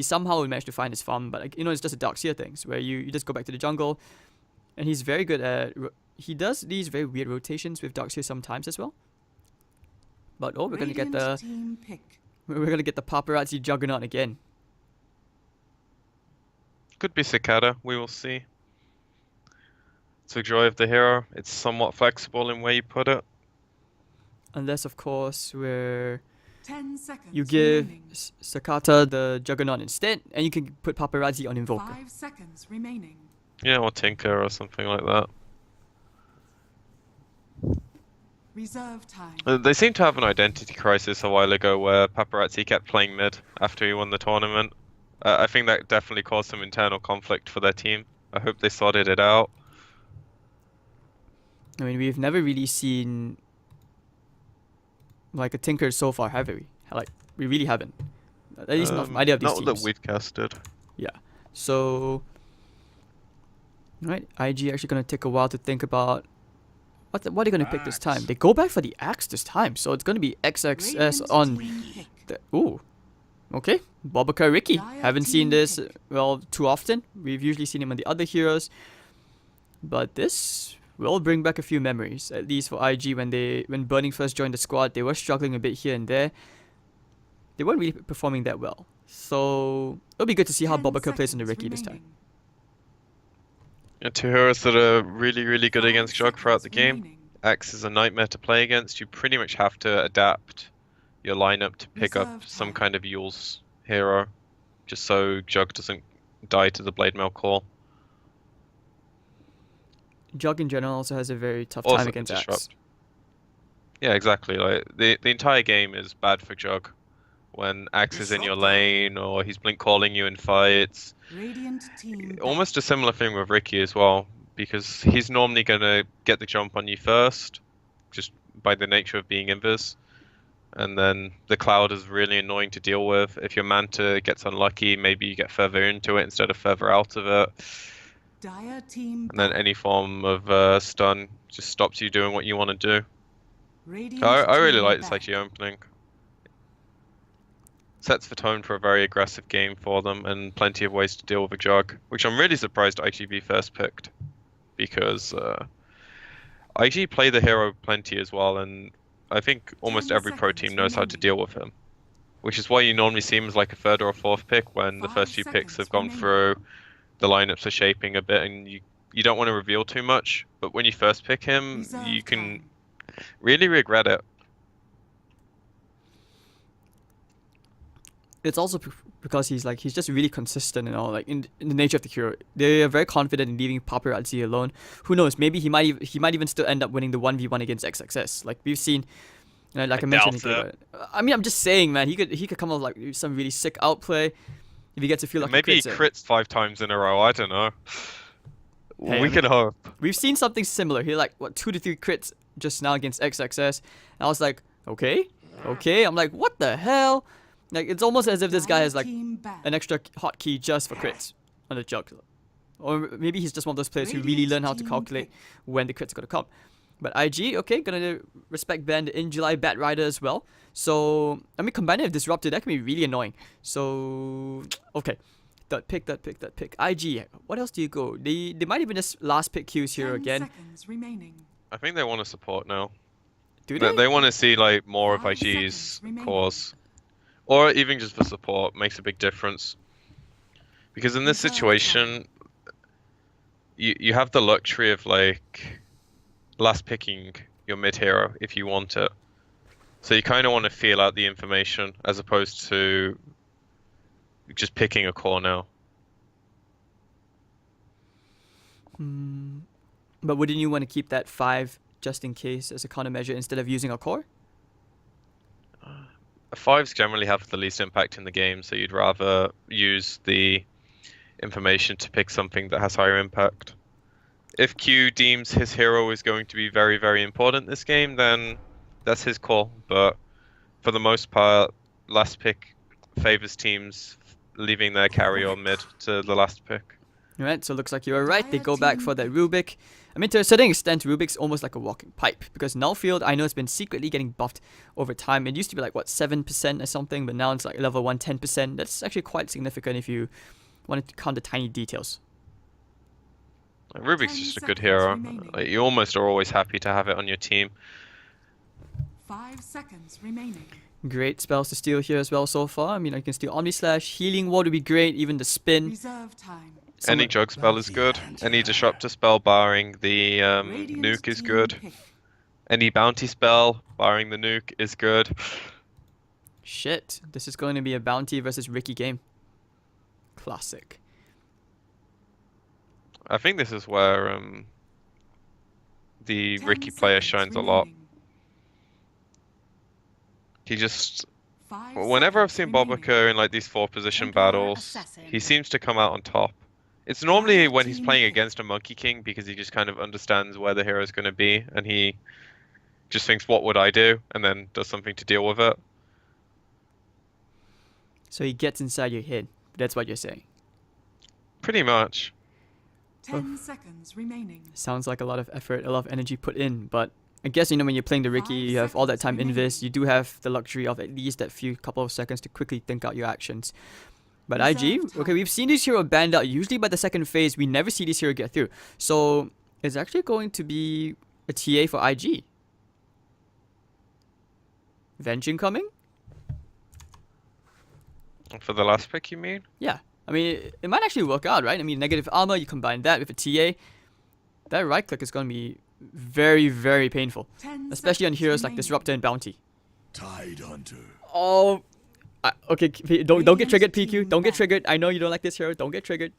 somehow managed to find his farm, but like, you know, it's just a Darkseer things where you just go back to the jungle, and he's very good at. He does these very weird rotations with Darkseer sometimes as well. But oh, we're gonna get the paparazzi juggernaut again. Could be Cicada. We will see. It's the joy of the hero. It's somewhat flexible in where you put it. Unless, of course, where 10 seconds you give remaining. Sakata the Juggernaut instead, and you can put Paparazzi on Invoker. 5 seconds remaining. Yeah, or Tinker or something like that. Reserve time. They seem to have an identity crisis a while ago where Paparazzi kept playing mid after he won the tournament. I think that definitely caused some internal conflict for their team. I hope they sorted it out. I mean, we've never really seen like a Tinker so far, have we? Like, we really haven't. At least not from either of these teams. Not that we've casted. Yeah. So, right, IG actually gonna take a while to think about what are they gonna pick this time. They go back for the axe this time, so it's gonna be XXS on. Ooh, okay. Bobaka Ricky. Haven't seen this well too often. We've usually seen him on the other heroes, but this will bring back a few memories. At least for IG, when Burning first joined the squad, they were struggling a bit here and there. They weren't really performing that well. So it'll be good to see how Bobaka plays on the Ricky this time. Yeah, two heroes that are really, really good against Jug throughout the game. Axe is a nightmare to play against. You pretty much have to adapt your lineup to pick up some kind of Yule's hero, just so Jug doesn't die to the Blade Mail call. Jug in general also has a very tough time against Axe. Yeah, exactly. Like the entire game is bad for Jug. When Axe is in your lane or he's blink calling you in fights. Almost a similar thing with Ricky as well, because he's normally gonna get the jump on you first, just by the nature of being invis. And then the cloud is really annoying to deal with. If your Manta gets unlucky, maybe you get further into it instead of further out of it. And then any form of stun just stops you doing what you want to do. I really like this IG opening. Sets the tone for a very aggressive game for them and plenty of ways to deal with a Jug, which I'm really surprised IGV first picked, because IG play the hero plenty as well, and I think almost every pro team knows how to deal with him, which is why you normally see him as like a third or a fourth pick when the first few picks have gone through, the lineups are shaping a bit, and you don't want to reveal too much, but when you first pick him, you can really regret it. It's also because he's just really consistent and all, like in the nature of the hero. They are very confident in leaving Paparazzi alone. Who knows? Maybe he might even still end up winning the 1v1 against XXS. Like we've seen, you know, like I mentioned. I mean, I'm just saying, man. He could come up like some really sick outplay if he gets to feel like maybe he crits 5 times in a row. I don't know. Hey, we can hope. We've seen something similar. He like 2 to 3 crits just now against XXS, and I was like, okay. I'm like, what the hell? Like, it's almost as if this guy has like an extra hotkey just for crits on the Jug. Or maybe he's just one of those players who really learn how to calculate when the crits are going to come. But IG, okay, gonna respect ban the In July Bat Rider as well. So, I mean, combining with Disruptor, that can be really annoying. So, okay. That pick. IG, what else do you go? They might even just last pick Qs here again. I think they want to support now. Do they? They want to see like more of IG's cores. Or even just for support makes a big difference. Because in this situation, you have the luxury of like last picking your mid hero if you want it. So you kind of want to feel out the information as opposed to just picking a core now. But wouldn't you want to keep that 5 just in case as a countermeasure instead of using a core? 5s generally have the least impact in the game, so you'd rather use the information to pick something that has higher impact. If Q deems his hero is going to be very, very important this game, then that's his call. But for the most part, last pick favors teams leaving their carry or mid to the last pick. Right, so looks like you were right. They go back for that Rubik. I mean, to a certain extent, Rubik's almost like a walking pipe. Because Nullfield, I know it's been secretly getting buffed over time. It used to be like, what, 7% or something, but now it's like level 1, 10%. That's actually quite significant if you wanted to count the tiny details. Rubik's just a good hero. Like, you almost are always happy to have it on your team. 5 seconds remaining. Great spells to steal here as well so far. I mean, you can steal Omni Slash, Healing Ward would be great, even the Spin. Reserve time. Any jug spell is good. Any disruptor spell barring the nuke is good. Any bounty spell barring the nuke is good. Shit, this is going to be a bounty versus Ricky game. Classic. I think this is where the 10 Ricky player seconds shines a lot. remaining. He just, 5 whenever I've seen seconds remaining. Bobica in like these 4-position Templar battles, Assassin. he seems to come out on top. It's normally when he's playing against a Monkey King because he just kind of understands where the hero's going to be and he just thinks, what would I do? And then does something to deal with it. So he gets inside your head. That's what you're saying. Pretty much. 10 seconds remaining. Sounds like a lot of effort, a lot of energy put in, but I guess, you know, when you're playing the Ricky, you have all that time invis, you do have the luxury of at least that few couple of seconds to quickly think out your actions. But IG, okay, we've seen this hero banned out. Usually by the second phase, we never see this hero get through. So it's actually going to be a TA for IG. Vengeance coming? For the last pick, you mean? Yeah. I mean, it might actually work out, right? I mean, negative armor, you combine that with a TA. That right click is going to be very, very painful. 10 Especially on seconds heroes like remaining. Disruptor and Bounty. Tide Hunter. Oh, okay. Don't get Radiant's triggered, team PQ. Don't get back. triggered. I know you don't like this hero. Don't get triggered.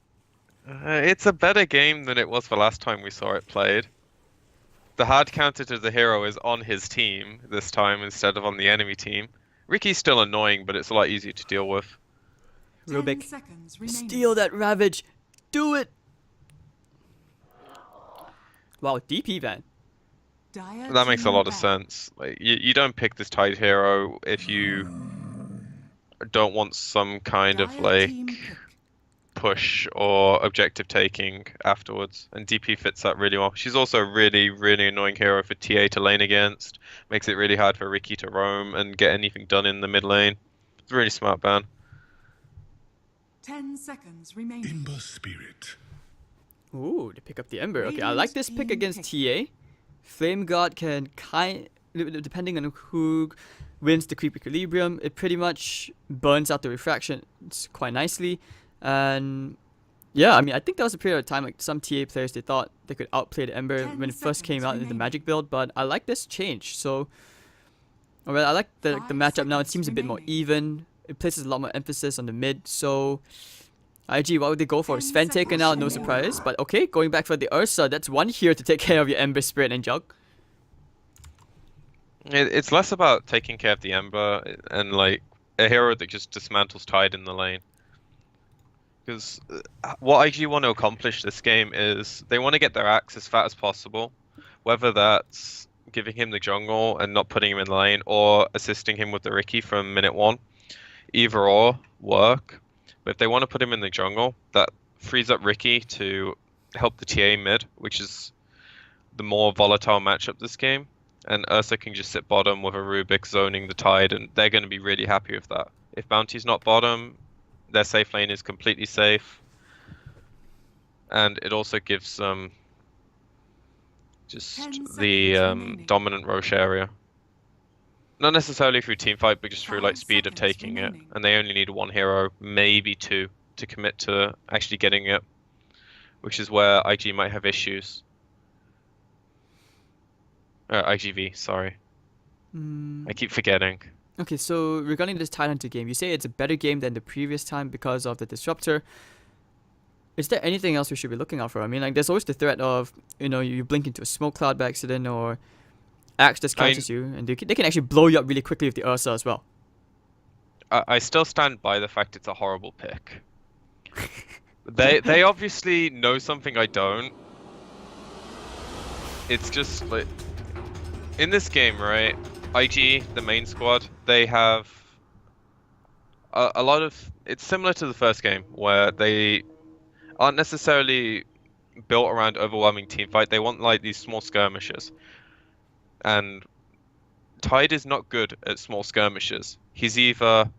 It's a better game than it was the last time we saw it played. The hard counter to the hero is on his team this time instead of on the enemy team. Ricky's still annoying, but it's a lot easier to deal with. 10 Rubik, seconds remaining. steal that Ravage. Do it. Wow, DP van. Dire That makes a team lot of back. sense. Like you don't pick this Tide hero if you don't want some kind of Dire like team pick. push or objective taking afterwards, and DP fits that really well. She's also a really, really annoying hero for TA to lane against. Makes it really hard for Ricky to roam and get anything done in the mid lane. It's a really smart ban. 10 seconds remaining. Ember Spirit. Ooh, to pick up the Ember. Okay, I like this pick against TA. Flame God can depending on who wins the creep equilibrium, it pretty much burns out the refractions quite nicely. And yeah, I mean, I think there was a period of time like some TA players, they thought they could outplay the Ember 10 when it first came out in the remaining. Magic build, but I like this change. So, well, I like the 5 matchup now. It seconds seems a bit more remaining. even. It places a lot more emphasis on the mid. So, IG, what would they go for? 10 Sven taken out, no seconds surprise. But okay, going back for the Ursa, that's one here to take care of your Ember, Spirit, and Jug. It's less about taking care of the Ember and like a hero that just dismantles Tide in the lane. Because what IG want to accomplish this game is they want to get their axe as fat as possible, whether that's giving him the jungle and not putting him in the lane, or assisting him with the Ricky from minute 1. Either or work. But if they want to put him in the jungle, that frees up Ricky to help the TA mid, which is the more volatile matchup this game. And Ursa can just sit bottom with a Rubik zoning the Tide, and they're going to be really happy with that. If Bounty's not bottom, their safe lane is completely safe. And it also gives them 10 just seconds the remaining. dominant Roche area. Not necessarily through teamfight, but just through like 5 speed of seconds taking remaining. it. And they only need one hero, maybe 2, to commit to actually getting it. Which is where IG might have issues. IGV, sorry. I keep forgetting. Okay, so regarding this Tide Hunter game, you say it's a better game than the previous time because of the Disruptor. Is there anything else we should be looking out for? I mean, like, there's always the threat of, you know, you blink into a smoke cloud by accident, or Axe just catches you, and they can actually blow you up really quickly with the Ursa as well. I still stand by the fact it's a horrible pick. They obviously know something I don't. It's just like in this game, right? IG, the main squad, they have a lot of. It's similar to the first game where they aren't necessarily built around overwhelming team fight. They want like these small skirmishes. And Tide is not good at small skirmishes. He's either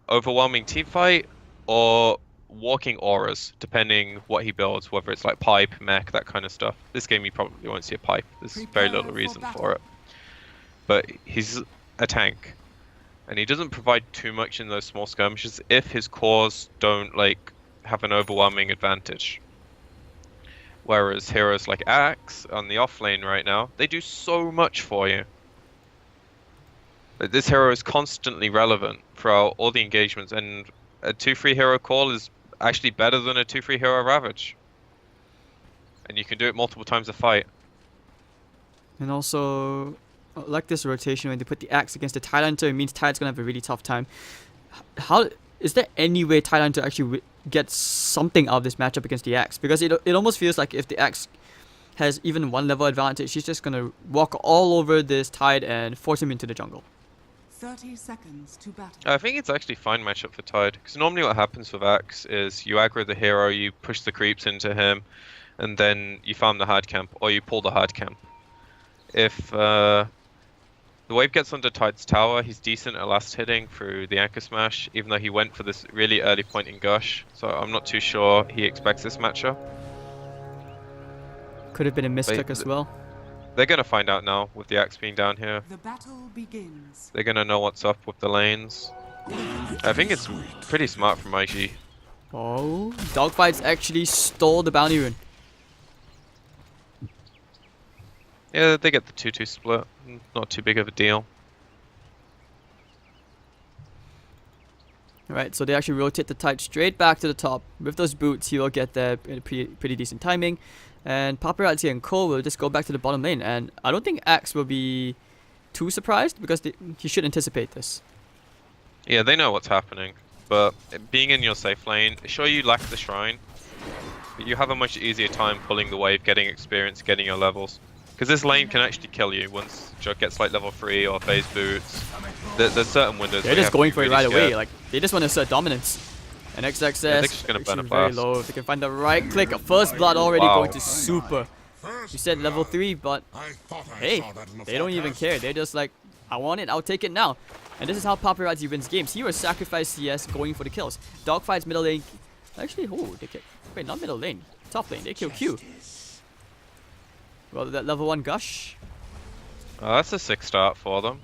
overwhelming team fight or walking auras, depending what he builds, whether it's like pipe, mech, that kind of stuff. This game you probably won't see a pipe. There's very little reason for it. But he's a tank. And he doesn't provide too much in those small skirmishes if his cores don't like have an overwhelming advantage. Whereas heroes like Axe on the off lane right now, they do so much for you. This hero is constantly relevant throughout all the engagements, and a 2-3 hero call is actually better than a 2-3 hero ravage. And you can do it multiple times a fight. And also, like this rotation, when they put the Axe against the Tide Hunter, it means Tide's gonna have a really tough time. How is there any way Tide Hunter actually gets something out of this matchup against the Axe? Because it almost feels like if the Axe has even one level advantage, she's just gonna walk all over this Tide and force him into the jungle. 30 seconds to battle. I think it's actually fine matchup for Tide, because normally what happens with Axe is you aggro the hero, you push the creeps into him, and then you farm the hard camp, or you pull the hard camp. If the wave gets under Tide's tower, he's decent at last hitting through the anchor smash, even though he went for this really early point in Gush, so I'm not too sure he expects this matchup. Could have been a misclick as well. They're gonna find out now with the Axe being down here. The battle begins. They're gonna know what's up with the lanes. I think it's pretty smart from IG. Oh, Dogfights actually stole the bounty rune. Yeah, they get the 2-2 split. Not too big of a deal. Alright, so they actually rotate the Tide straight back to the top. With those boots, he will get there in a pretty decent timing. And Paparazzi and Cole will just go back to the bottom lane. And I don't think Axe will be too surprised, because he should anticipate this. Yeah, they know what's happening. But being in your safe lane, sure you lack the shrine, but you have a much easier time pulling the wave, getting experience, getting your levels. Because this lane can actually kill you once Jug gets like level 3 or phase boots. There's certain windows. They're just going for it right away. Scared. Like, they just want to assert dominance. And XXS they're just gonna burn a very blast. low. If they can find the right click, first blood already Wow. going to super. You said level 3, but hey, they don't even care. They're just like, I want it, I'll take it now. And this is how Paparazzi wins games. He was sacrifice CS going for the kills. Dogfights middle lane. Actually, oh, they kill. Wait, not middle lane. Top lane. They kill Q. Well, that level 1 Gush. Oh, that's a sick start for them.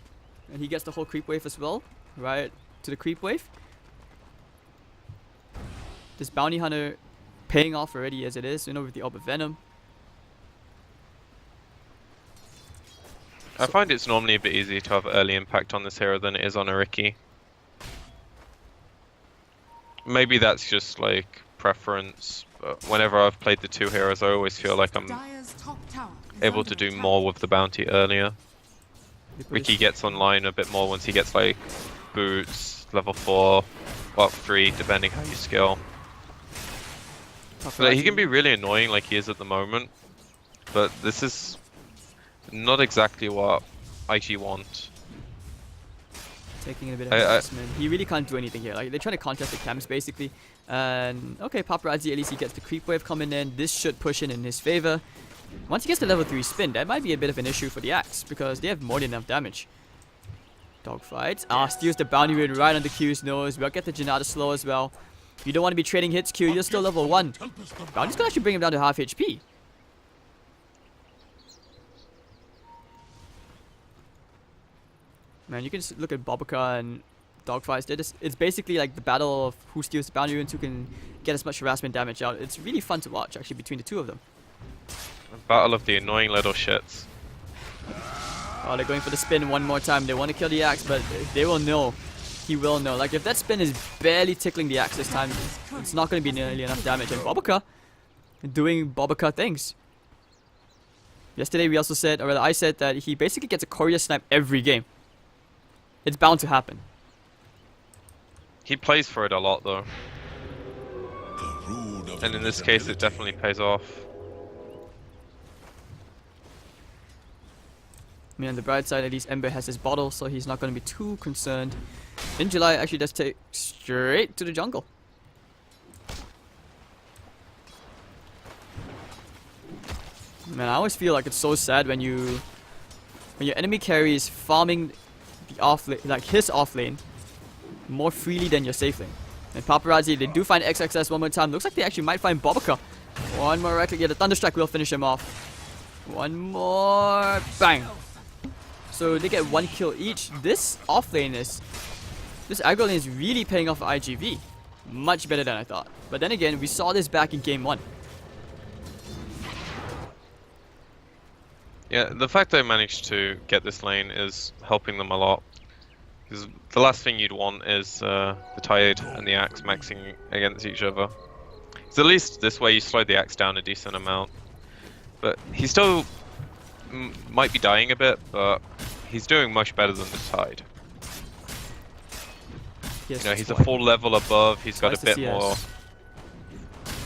And he gets the whole creep wave as well. Right to the creep wave. This bounty hunter paying off already as it is, you know, with the Orb of Venom. I find it's normally a bit easier to have early impact on this hero than it is on a Riki. Maybe that's just like preference, but whenever I've played the two heroes, I always feel like I'm Dire's top tower is able under to do attack. more with the bounty earlier. They put Riki his- gets online a bit more once he gets like boots, level 4, well 3, depending how you skill. But he can be really annoying like he is at the moment, but this is not exactly what IG want. taking in a bit of I- adjustment. He really can't do anything here. Like, they're trying to contest the camps basically. And okay, Paparazzi, at least he gets the creep wave coming in. This should push in his favor. Once he gets the level 3 spin, that might be a bit of an issue for the Axe, because they have more than enough damage. Dogfights. Steals the bounty rune right on the Q's nose. We'll get the Janata slow as well. You don't want to be trading hits, Q. You're still level 1. Bounty's gonna actually bring him down to half HP. Man, you can just look at Bobica and Dogfights. They're just, it's basically like the battle of who steals the bounty runes, who can get as much harassment damage out. It's really fun to watch, actually, between the two of them. Battle of the annoying little shits. Oh, they're going for the spin one more time. They want to kill the Axe, but they will know. He will know. Like, if that spin is barely tickling the Axe this time, it's not going to be nearly enough damage. And Bobica doing Bobica things. Yesterday we also said, or rather I said, that he basically gets a courier snipe every game. It's bound to happen. He plays for it a lot though, and in this case it definitely pays off. I mean, on the bright side, at least Ember has his bottle, so he's not going to be too concerned. In July, actually, just take straight to the jungle. Man, I always feel like it's so sad when your enemy carry is farming the off lane, like his off lane, more freely than your safe lane. And Paparazzi, they do find XXS one more time. Looks like they actually might find Bobica. One more right click. Yeah, the Thunderstrike will finish him off. One more. Bang. So they get 1 kill each. This aggro lane is really paying off for IGV. Much better than I thought. But then again, we saw this back in game 1. Yeah, the fact they managed to get this lane is helping them a lot. Because the last thing you'd want is the Tide and the Axe maxing against each other. So at least this way you slow the Axe down a decent amount. But he still might be dying a bit, but he's doing much better than the Tide. Yes, You know, he's a full level above, he's got a bit more...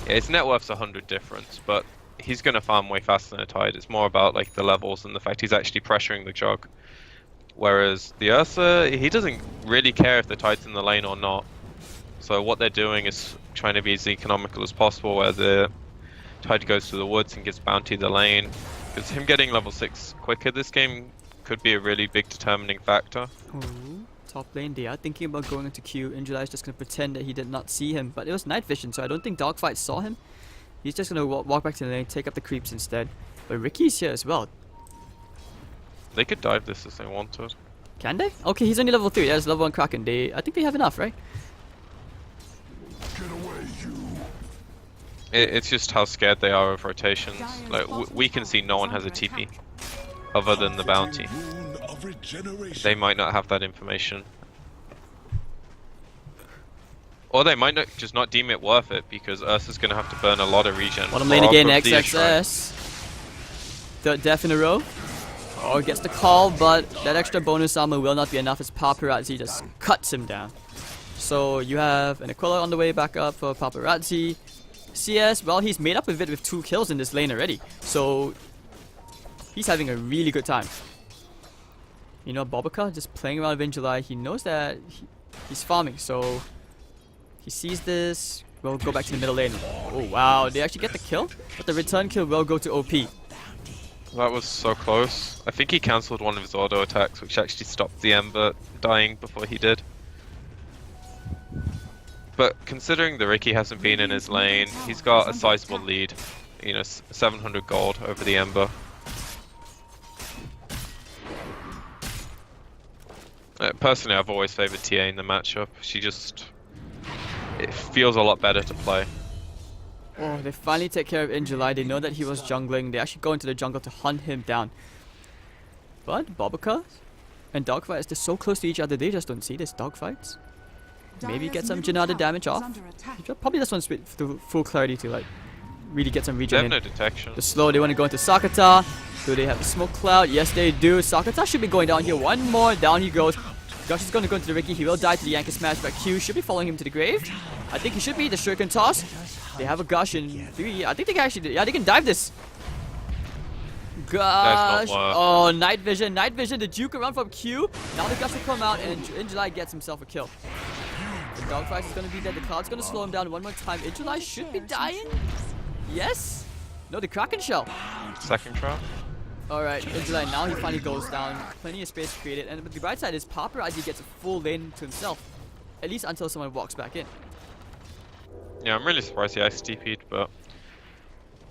Yeah, his net worth's 100 difference, but he's going to farm way faster than a Tide. It's more about like the levels and the fact he's actually pressuring the jug. Whereas the Ursa, he doesn't really care if the Tide's in the lane or not. So what they're doing is trying to be as economical as possible, where the Tide goes to the woods and gives Bounty the lane. Because him getting level 6 quicker this game could be a really big determining factor. Ooh, top lane, they are thinking about going into Q. Injury is just going to pretend that he did not see him. But it was night vision, so I don't think Dogfight saw him. He's just going to walk back to the lane, take up the creeps instead. But Ricky's here as well. They could dive this if they wanted. Can they? Okay, he's only level 3. That's level 1 Kraken. I think they have enough, right? Get away, you. It's just how scared they are of rotations. Like we can see no one has a TP other than the Bounty. Moon of regeneration. They might not have that information. Or they might not just not deem it worth it because Ursa's going to have to burn a lot of regen. Bottom lane again, XXS. Third death in a row. Oh, gets the call, but that extra bonus armor will not be enough as Paparazzi just cuts him down. So you have an Aquila on the way back up for Paparazzi. CS, well, he's made up of it with 2 kills in this lane already. So he's having a really good time. You know, Bobica just playing around with July. He knows that he's farming, so he sees this. We'll go back to the middle lane. Oh, wow. They actually get the kill, but the return kill will go to OP. That was so close. I think he cancelled one of his auto attacks, which actually stopped the Ember dying before he did. But considering the Ricky hasn't been in his lane, he's got a sizable lead. You know, 700 gold over the Ember. Personally, I've always favoured TA in the matchup. It feels a lot better to play. Oh, they finally take care of Injuly. They know that he was jungling. They actually go into the jungle to hunt him down. But Bobica and Dogfight is just so close to each other, they just don't see this dogfights. Maybe get some Janada damage off. Probably this one's with full clarity to like really get some regen in. They have no detection. The slow, they want to go into Sakata. Do they have the smoke cloud? Yes, they do. Sakata should be going down here. One more, down he goes. Gush is going to go into the Ricky. He will die to the Yankee Smash, but Q should be following him to the grave. I think he should be. The Shuriken Toss. They have a Gush in 3. I think they can actually... Yeah, they can dive this. Gush. Oh, night vision. Night vision. The juke around from Q. Now the Gush will come out and Injuly gets himself a kill. The Dogfight is going to be dead. The Cloud's going to slow him down one more time. Injuly should be dying. Yes. No, the Kraken Shell. Second trap. Alright, Injuly now he finally goes down. Plenty of space created. And the bright side is Paparazzi gets a full lane to himself. At least until someone walks back in. Yeah, I'm really surprised he actually TP'd, but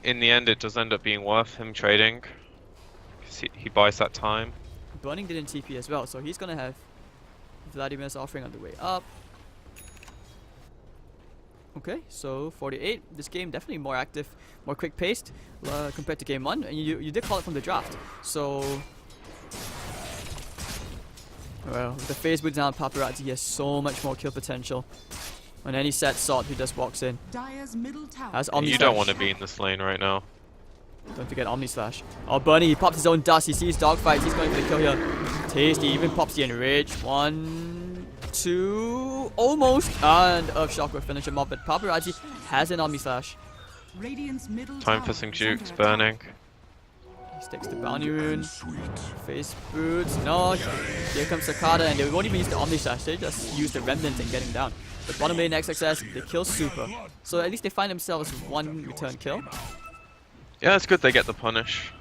in the end it does end up being worth him trading. Because he buys that time. Burning didn't TP as well, so he's gonna have Vladimir's offering on the way up. Okay, so 48. This game definitely more active, more quick paced compared to game 1, and you did call it from the draft. So, well, with the phase boots down, Paparazzi he has so much more kill potential. On any set sort who just walks in. Has Omni You don't want to be in this lane right now. Don't forget Omni Slash. Oh, Bunny, he pops his own dust. He sees dogfights. He's going for the kill here. Tasty even pops the Enrage. 1, 2, almost. And Earthshock will finish him off. But Paparazzi has an Omni Slash. Time for some jukes burning. He sticks the bounty rune. Face boots. No. Here comes Sakata, and they won't even use the Omni Slash. They just use the remnant and get him down. But bottom lane XXS, they kill Super. So at least they find themselves with 1 return kill. Yeah, it's good they get the punish.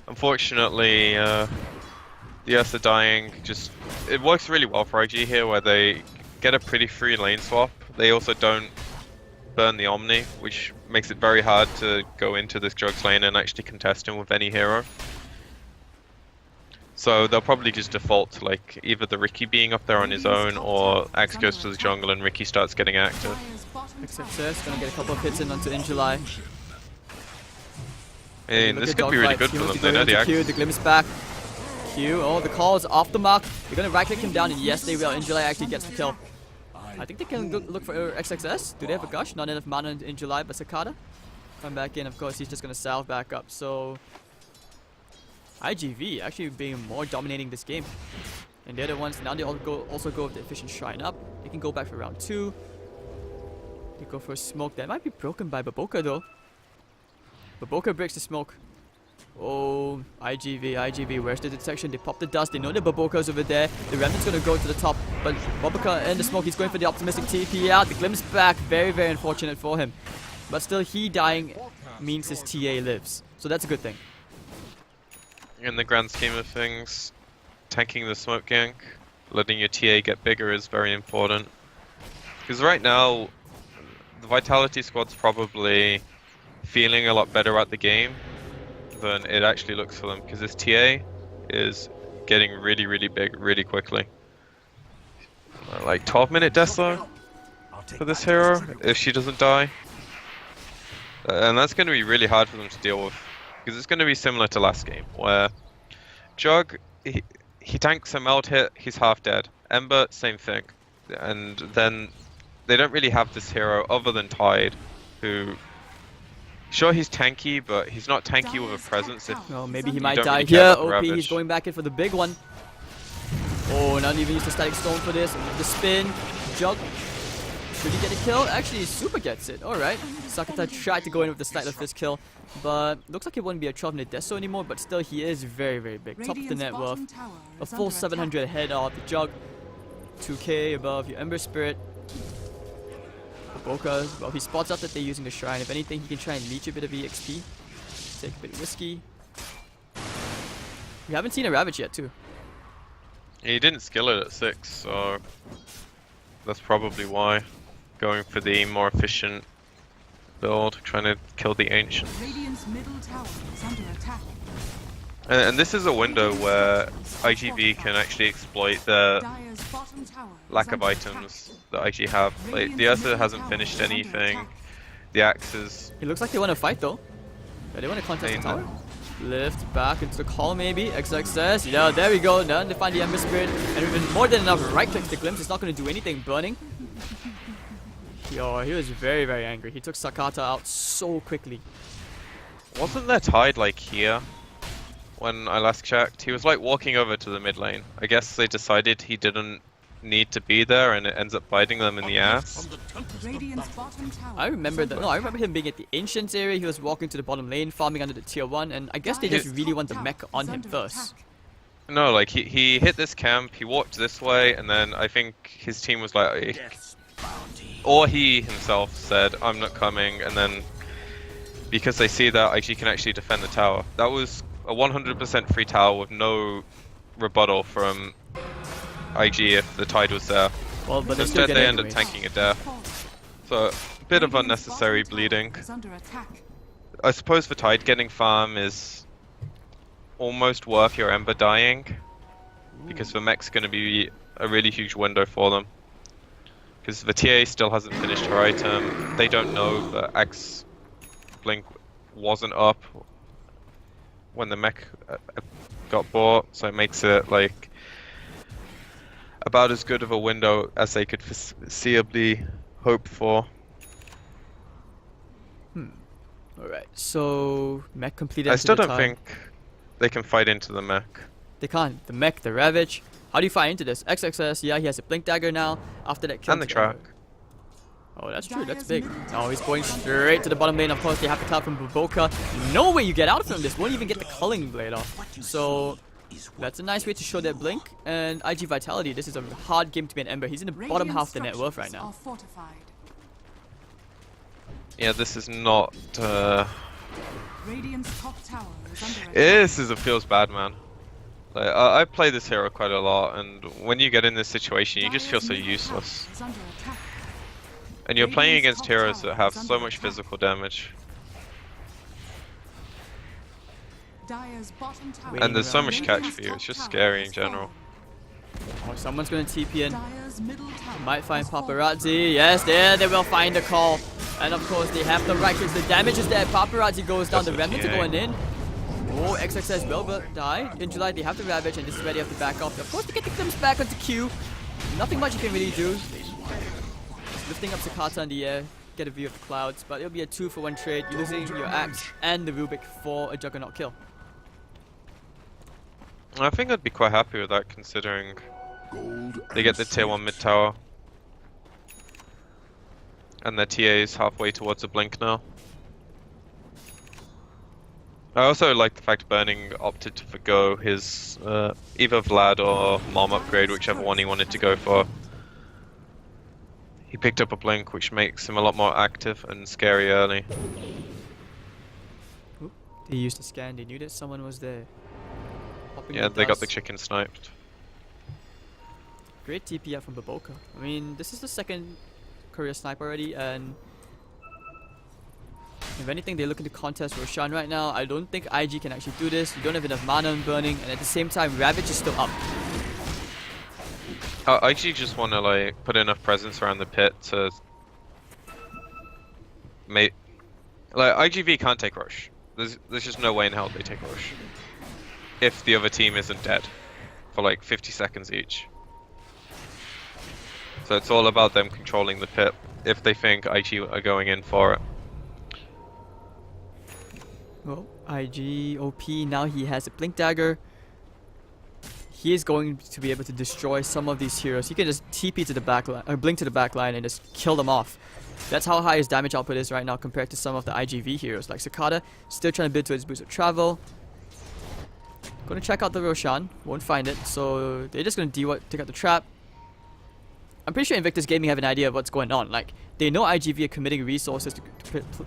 Unfortunately, the Ursa dying it works really well for IG here, where they get a pretty free lane swap. They also don't burn the Omni, which makes it very hard to go into this Jug's lane and actually contest him with any hero. So they'll probably just default to like either the Ricky being up there on his own, or Axe goes to the jungle and Ricky starts getting active. XXS gonna get a couple of hits in onto July. And this could be really good for them. They know the Axe. The glimpse back. Q. Oh, the call is off the mark. They're gonna right click him down, and yes, they will. July actually gets the kill. I think they can look for XXS. Do they have a gush? Not enough mana in July, but Sakata. Come back in. Of course, he's just gonna salve back up. So IGV actually being more dominating this game. And the other ones, now they also go with the efficient shrine up. They can go back for round 2. They go for a smoke. That might be broken by Baboka though. Baboka breaks the smoke. Oh, IGV, where's the detection? They pop the dust. They know the Baboka's over there. The Remnant's gonna go to the top. But Baboka in the smoke, he's going for the optimistic TP out. The glimpse back. Very, very unfortunate for him. But still, he dying means his TA lives. So that's a good thing. In the grand scheme of things, tanking the smoke gank, letting your TA get bigger is very important. Because right now, the Vitality squad's probably feeling a lot better at the game than it actually looks for them. Because this TA is getting really, really big really quickly. Like 12-minute death zone for this hero if she doesn't die. And that's going to be really hard for them to deal with. Because it's going to be similar to last game, where Jug, he tanks a meld hit, he's half dead. Ember, same thing. And then they don't really have this hero other than Tide, who, sure he's tanky, but he's not tanky with a presence. If oh, maybe he might don't die really care here. about the OP, he's Ravage. going back in for the big one. Oh, not even use the static stone for this. The spin, Jug. Should he get a kill? Actually, Super gets it. Alright. Sakata tried to go in with the slight of his kill, but looks like it wouldn't be a 12-minute death zone anymore, but still he is very, very big. Top of the net worth. A full 700 ahead of the Jug. 2k above your Ember Spirit. Baboka, well, he spots out that they're using the shrine. If anything, he can try and leech a bit of EXP. Take a bit of whiskey. We haven't seen a Ravage yet, too. He didn't skill it at 6, so that's probably why. Going for the more efficient build, trying to kill the Ancient. Radiant's middle tower is under attack. And this is a window where IGV can actually exploit the Dire's bottom tower is lack of under items that IG have. Like, the Ursa hasn't finished anything. The Axes. It looks like they want to fight, though. Yeah, they want to contest the tower. Lift back into the call, maybe. XXS. Yeah, there we go. Now they find the Ember Spirit. And even more than enough right click the glimpse. It's not going to do anything. Burning. Yo, he was very, very angry. He took Sakata out so quickly. Wasn't there Tide like here when I last checked? He was like walking over to the mid lane. I guess they decided he didn't need to be there, and it ends up biting them in the ass. Radiant's bottom tower I remember is that. under No, I remember him being at the Ancients area. He was walking to the bottom lane, farming under the tier 1, and I guess they just really want the mech on him first. No, like he hit this camp, he walked this way, and then I think his team was like, or he himself said, "I'm not coming," and then because they see that IG can actually defend the tower. That was a 100% free tower with no rebuttal from IG if the Tide was there. Well, but So they still instead get they end up anyways. tanking a death. So a bit of unnecessary bleeding. is under attack. I suppose for Tide, getting farm is almost worth your Ember dying, because the mech's going to be a really huge window for them. Because the TA still hasn't finished her item. They don't know that X Blink wasn't up when the mech got bought, so it makes it like about as good of a window as they could foreseeably hope for. Alright, so mech completed. I to still the don't time. think they can fight into the mech. They can't. The mech, the Ravage. How do you fight into this? XXS, yeah, he has a Blink Dagger now. After that kill. And the track. Oh, that's true. That's big. Oh, he's going straight to the bottom lane. Of course, they have the cloud from Baboka. No way you get out from this. Won't even get the culling blade off. So that's a nice way to show that Blink. And IG Vitality, this is a hard game to be an Ember. He's in the bottom half of the net worth right now. Are fortified. Yeah, this is not Radiant's top tower is under attack. It feels bad, man. Like, I play this hero quite a lot, and when you get in this situation, you just feel so Dire's middle useless. tower is under attack. And you're playing Radiant's against top heroes tower that have is so under much attack. physical damage. Dire's bottom tower. Waiting And there's so around. much catch for you, it's just scary in general. Oh, someone's gonna TP in. Dire's middle tower Might find has fallen. Paparazzi. Yes, there they will find the call. And of course, they have the right clicks. The damage is there. Paparazzi goes down. The That's Remnant are okay. going in. Oh, XXS will die. In July, they have the Ravage, and this is where they have to back off. Of course, they get the glimpse back onto Q. Nothing much you can really do. Just lifting up Sakata in the air. Get a view of the clouds. But it'll be a 2-for-1 trade. You're losing your Axe and the Rubik for a Juggernaut kill. I think I'd be quite happy with that, considering Gold they get the tier 1 mid tower. And their TA is halfway towards a blink now. I also like the fact Burning opted to forgo his either Vlad or Mom upgrade, whichever one he wanted to go for. He picked up a blink, which makes him a lot more active and scary early. They used the scan. They knew that someone was there. Hopping Yeah, the they got the dust. chicken sniped. Great TP out from Baboka. I mean, this is the second career snipe already, and if anything, they're looking to contest Roshan right now. I don't think IG can actually do this. You don't have enough mana on Burning, and at the same time, Ravage is still up. I actually just want to like put enough presence around the pit to make like IGV can't take Rosh. There's just no way in hell they take Rosh if the other team isn't dead for like 50 seconds each. So it's all about them controlling the pit if they think IG are going in for it. Well, IG OP now he has a Blink Dagger. He is going to be able to destroy some of these heroes. He can just TP to the back line, or blink to the back line and just kill them off. That's how high his damage output is right now compared to some of the IGV heroes. Like Sakata, still trying to build to his boost of travel. Gonna check out the Roshan, won't find it, so they're just gonna take out the trap. I'm pretty sure Invictus Gaming have an idea of what's going on. Like, they know IGV are committing resources to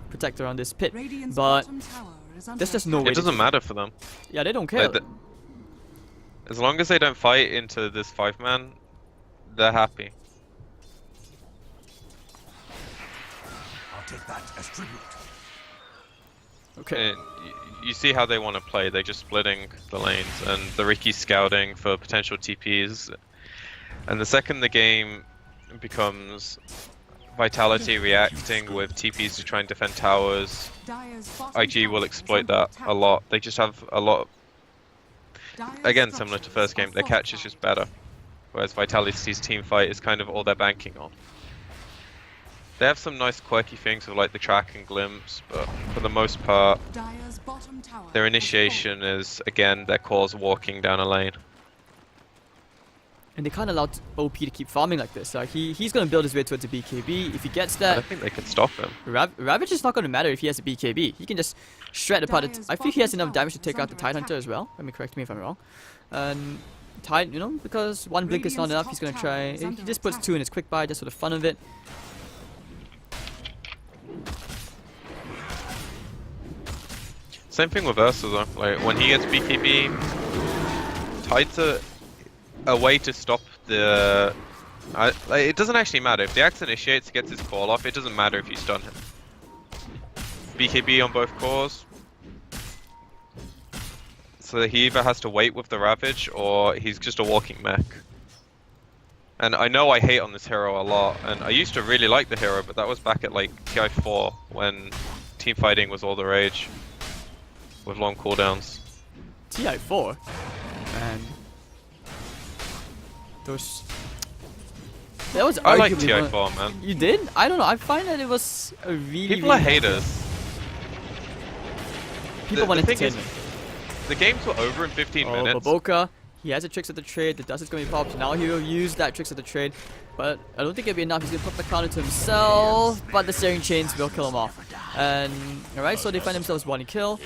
protect around this pit, Radiant's but bottom tower is under there's just no attack. way. It doesn't matter for them. Yeah, they don't care. Like, as long as they don't fight into this 5-man, they're happy. I'll take that as tribute. Okay. And you see how they want to play. They're just splitting the lanes, and the Ricky's scouting for potential TPs. And the second the game becomes Vitality reacting with TPs to try and defend towers, Dire's bottom IG will tower exploit is under that attack. a lot. They just have a lot. Dire's Again, similar to structures first game, are their catch is fortified. just better. Whereas Vitality's team fight is kind of all they're banking on. They have some nice quirky things with like the track and glimpse, but for the most part, Dire's bottom tower their has initiation is, again, their cores walking down a lane. And they can't allow OP to keep farming like this. He's going to build his way towards a BKB. If he gets I that, don't think they can stop him. Ravage is not going to matter if he has a BKB. He can just shred apart it. Dire's I think he has bottom enough damage to tower take is out the under Tidehunter as attack. well. Let me correct me if I'm wrong. And Tide, you know, because one blink is not Radiant's enough, top he's going to tower try. is He under just puts attack. 2 in his quick buy just for the fun of it. Same thing with Ursa though. Like when he gets BKB, Tide's a way to stop the. Like, it doesn't actually matter if the axe initiates, gets his call off. It doesn't matter if you stun him. BKB on both cores. So he either has to wait with the Ravage or he's just a walking mech. And I know I hate on this hero a lot, and I used to really like the hero, but that was back at like TI4 when team fighting was all the rage with long cooldowns. TI4. And those. That was I like arguably one- TI4, man. You did? I don't know. I find that it was a really. People are really nice game. haters. People The want thing is, entertainment. the games were over in 15 Oh, minutes. Baboka. He has the tricks of the trade. The dust is going to be popped. Now he will use that tricks of the trade. But I don't think it'll be enough. He's going to put the counter to himself. But the Searing Chains will kill him off. And, alright, so they find themselves one kill.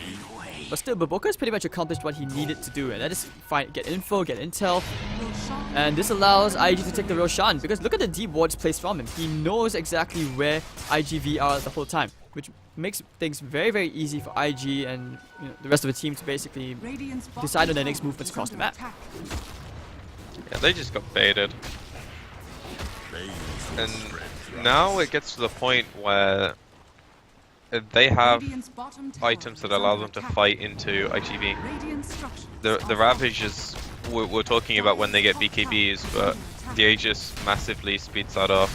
But still, Baboka has pretty much accomplished what he needed to do. And that is get info, get intel. Roshan And this allows IG to take the Roshan. Because look at the deep wards placed from him. He knows exactly where IGV are the whole time. which makes things very, very easy for IG and the rest of the team to basically Radiant's bottom decide on their next tower movements is across the under map. attack. Yeah, they just got baited. And now it gets to the point where they have Radiant's bottom tower items that is allow under them to attack. fight into IGV. Radiant structures The are Ravage is we're talking about when they get BKBs, but the Aegis massively speeds that up.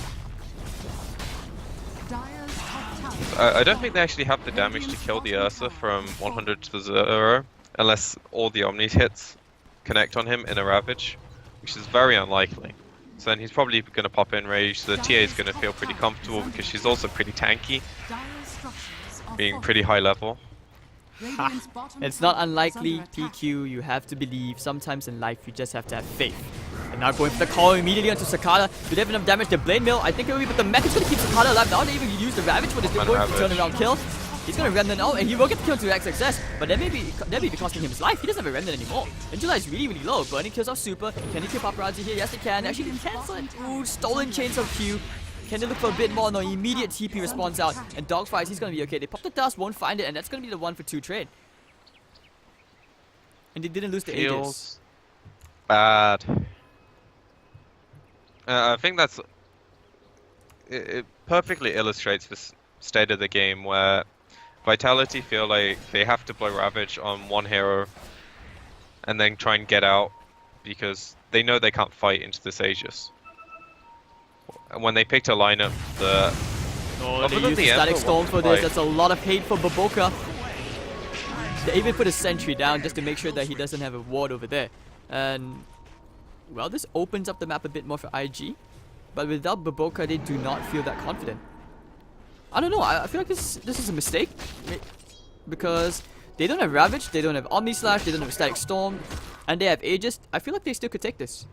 Dire's top tower I don't think they actually have the damage to kill the Ursa from 100 to 0 unless all the Omnis hits connect on him in a Ravage, which is very unlikely. So then he's probably going to pop in rage, so the TA is going to feel pretty comfortable because she's also pretty tanky, Dire's structures are being fortified. pretty high level. Radiant's bottom It's not tower is unlikely, under attack. PQ. You have to believe. Sometimes in life, you just have to have faith. And now going for the call immediately onto Sakata. Do they have enough damage? The Blade Mill, I think it will be, but the mech is going to keep Sakata alive. Now they even use the Ravage for this Man going to Ravage. turn around kill. He's going to Remnant out, and he will get the kill to XXS, but that may be costing him his life. He doesn't have a Remnant anymore. Angela is really, really low. Burning kills off Super. Can he kill Paparazzi here? Yes, they can. Actually, they cancel it. Ooh, stolen Chainsaw Q. Can they look for a bit more? No, immediate TP response out. And Dogfights, he's going to be okay. They pop the dust, won't find it, and that's going to be the 1-for-2 trade. And they didn't lose the Aegis. Feels bad. I think that's it perfectly illustrates this state of the game where Vitality feel like they have to play Ravage on one hero and then try and get out because they know they can't fight into this Aegis. And when they picked a lineup that Oh, other they than used the the Static Ember Storm one for to this. fight. That's a lot of hate for Baboka. They even put a sentry down just to make sure that he doesn't have a ward over there. And, well, this opens up the map a bit more for IG. But without Baboka, they do not feel that confident. I don't know. I feel like this is a mistake. Because they don't have Ravage, they don't have Omni Slash, they don't have Static Storm, and they have Aegis. I feel like they still could take this.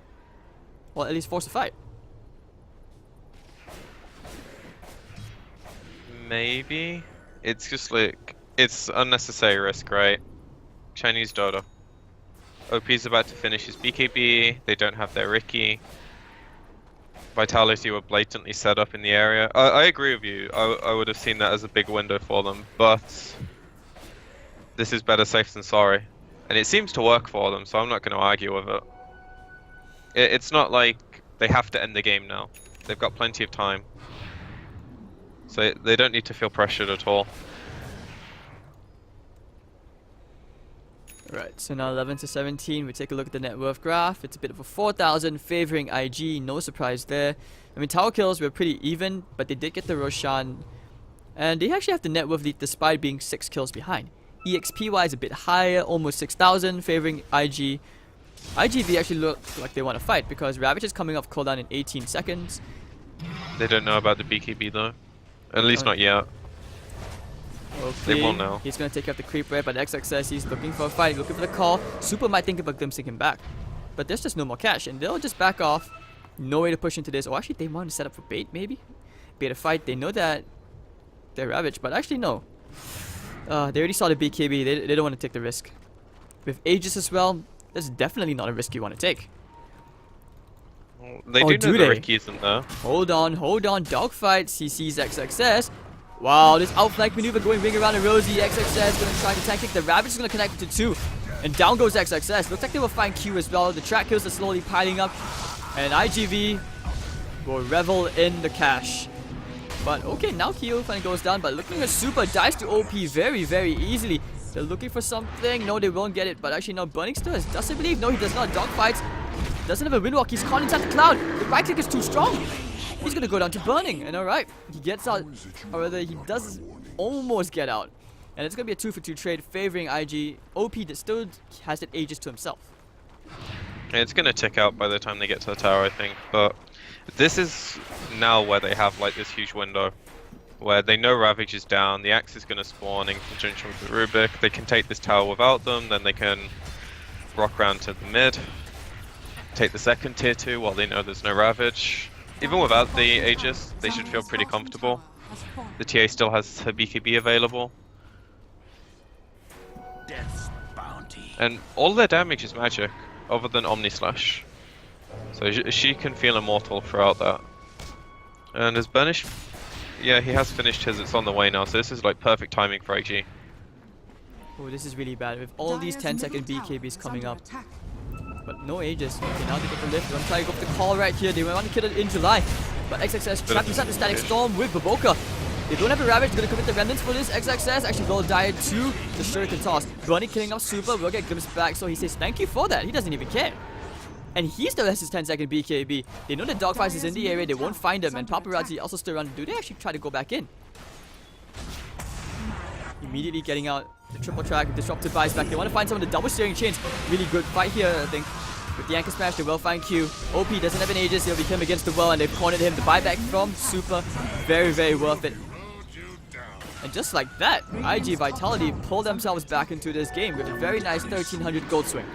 Or at least force a fight. maybe it's just like it's unnecessary risk, right? Chinese Dota. OP's about to finish his BKB, they don't have their Ricky. Vitality were blatantly set up in the area. I agree with you, I would have seen that as a big window for them, but this is better safe than sorry. And it seems to work for them, so I'm not going to argue with it. It's not like they have to end the game now. They've got plenty of time. So they don't need to feel pressured at all. Right, so now 11 to 17, we take a look at the net worth graph. It's a bit of a 4,000 favoring IG, no surprise there. I mean, tower kills were pretty even, but they did get the Roshan. And they actually have the net worth lead despite being 6 kills behind. EXP-wise a bit higher, almost 6,000 favoring IG. IGV actually look like they want to fight because Ravage is coming off cooldown in 18 seconds. They don't know about the BKB though. At least not yet. Okay, They will now. he's going to take out the creep wave, but XXS, he's looking for a fight, looking for the call. Super might think about glimpsing him back. But there's just no more cash, and they'll just back off. No way to push into this. Or actually, they want to set up for bait, maybe? Bait a fight. They know that they're Ravage, but actually, no. They already saw the BKB. They don't want to take the risk. With Aegis as well, that's definitely not a risk you want to take. They Oh, do do know the they? Ricky isn't there. Hold on. Dogfights. He sees XXS. Wow, this outflank maneuver going ring around a Rosie. XXS going to try to tank it. The Ravage is going to connect it to 2. And down goes XXS. Looks like they will find Q as well. The track kills are slowly piling up. And IGV will revel in the cash. But okay, now Q finally goes down. But looking at Super dies to OP very, very easily. They're looking for something. No, they won't get it. But actually, no, Burning still has. Does he believe? No, he does not. Dogfights. Doesn't have a windwalk. He's caught inside the cloud. The right click is too strong. He's gonna go down to Burning, and alright, he gets out, or rather he does almost get out. And it's gonna be a 2-for-2 trade favoring IG. OP that still has that Aegis to himself. Yeah, it's gonna tick out by the time they get to the tower, I think. But this is now where they have like this huge window, where they know Ravage is down, the Axe is gonna spawn in conjunction with the Rubik. They can take this tower without them, then they can rock round to the mid, take the second tier 2 while they know there's no Ravage. Even without the Aegis, they should feel pretty comfortable. The TA still has her BKB available. Death's bounty. And all their damage is magic, other than Omni Slash. So she can feel immortal throughout that. And as Burnish Yeah, he has finished his. It's on the way now, so this is like perfect timing for IG. Oh, this is really bad with all these 10-second BKBs coming up. But no Aegis. Okay, now they get the lift. They're gonna try to go for the call right here. They want to kill it in July. But XXS trapped inside the Static Storm with Baboka. They don't have a Ravage. They're gonna commit the Remnants for this. XXS actually will die to the Shuriken Toss. Bunny killing off Super. Will get Glimpse back. So he says thank you for that. He doesn't even care. And he still has his 10-second BKB. They know the Dogfight is in the area. They won't find him. And Paparazzi also still around. Do they actually try to go back in? Immediately getting out. The triple track, disrupted buys back. They want to find some of the double steering chains. Really good fight here, I think. With the anchor smash, they will find Q. OP doesn't have an Aegis. He'll be him against the well, and they've cornered him. The buyback from Super, very, very worth it. And just like that, IG Vitality pull themselves back into this game with a very nice 1300 gold swing.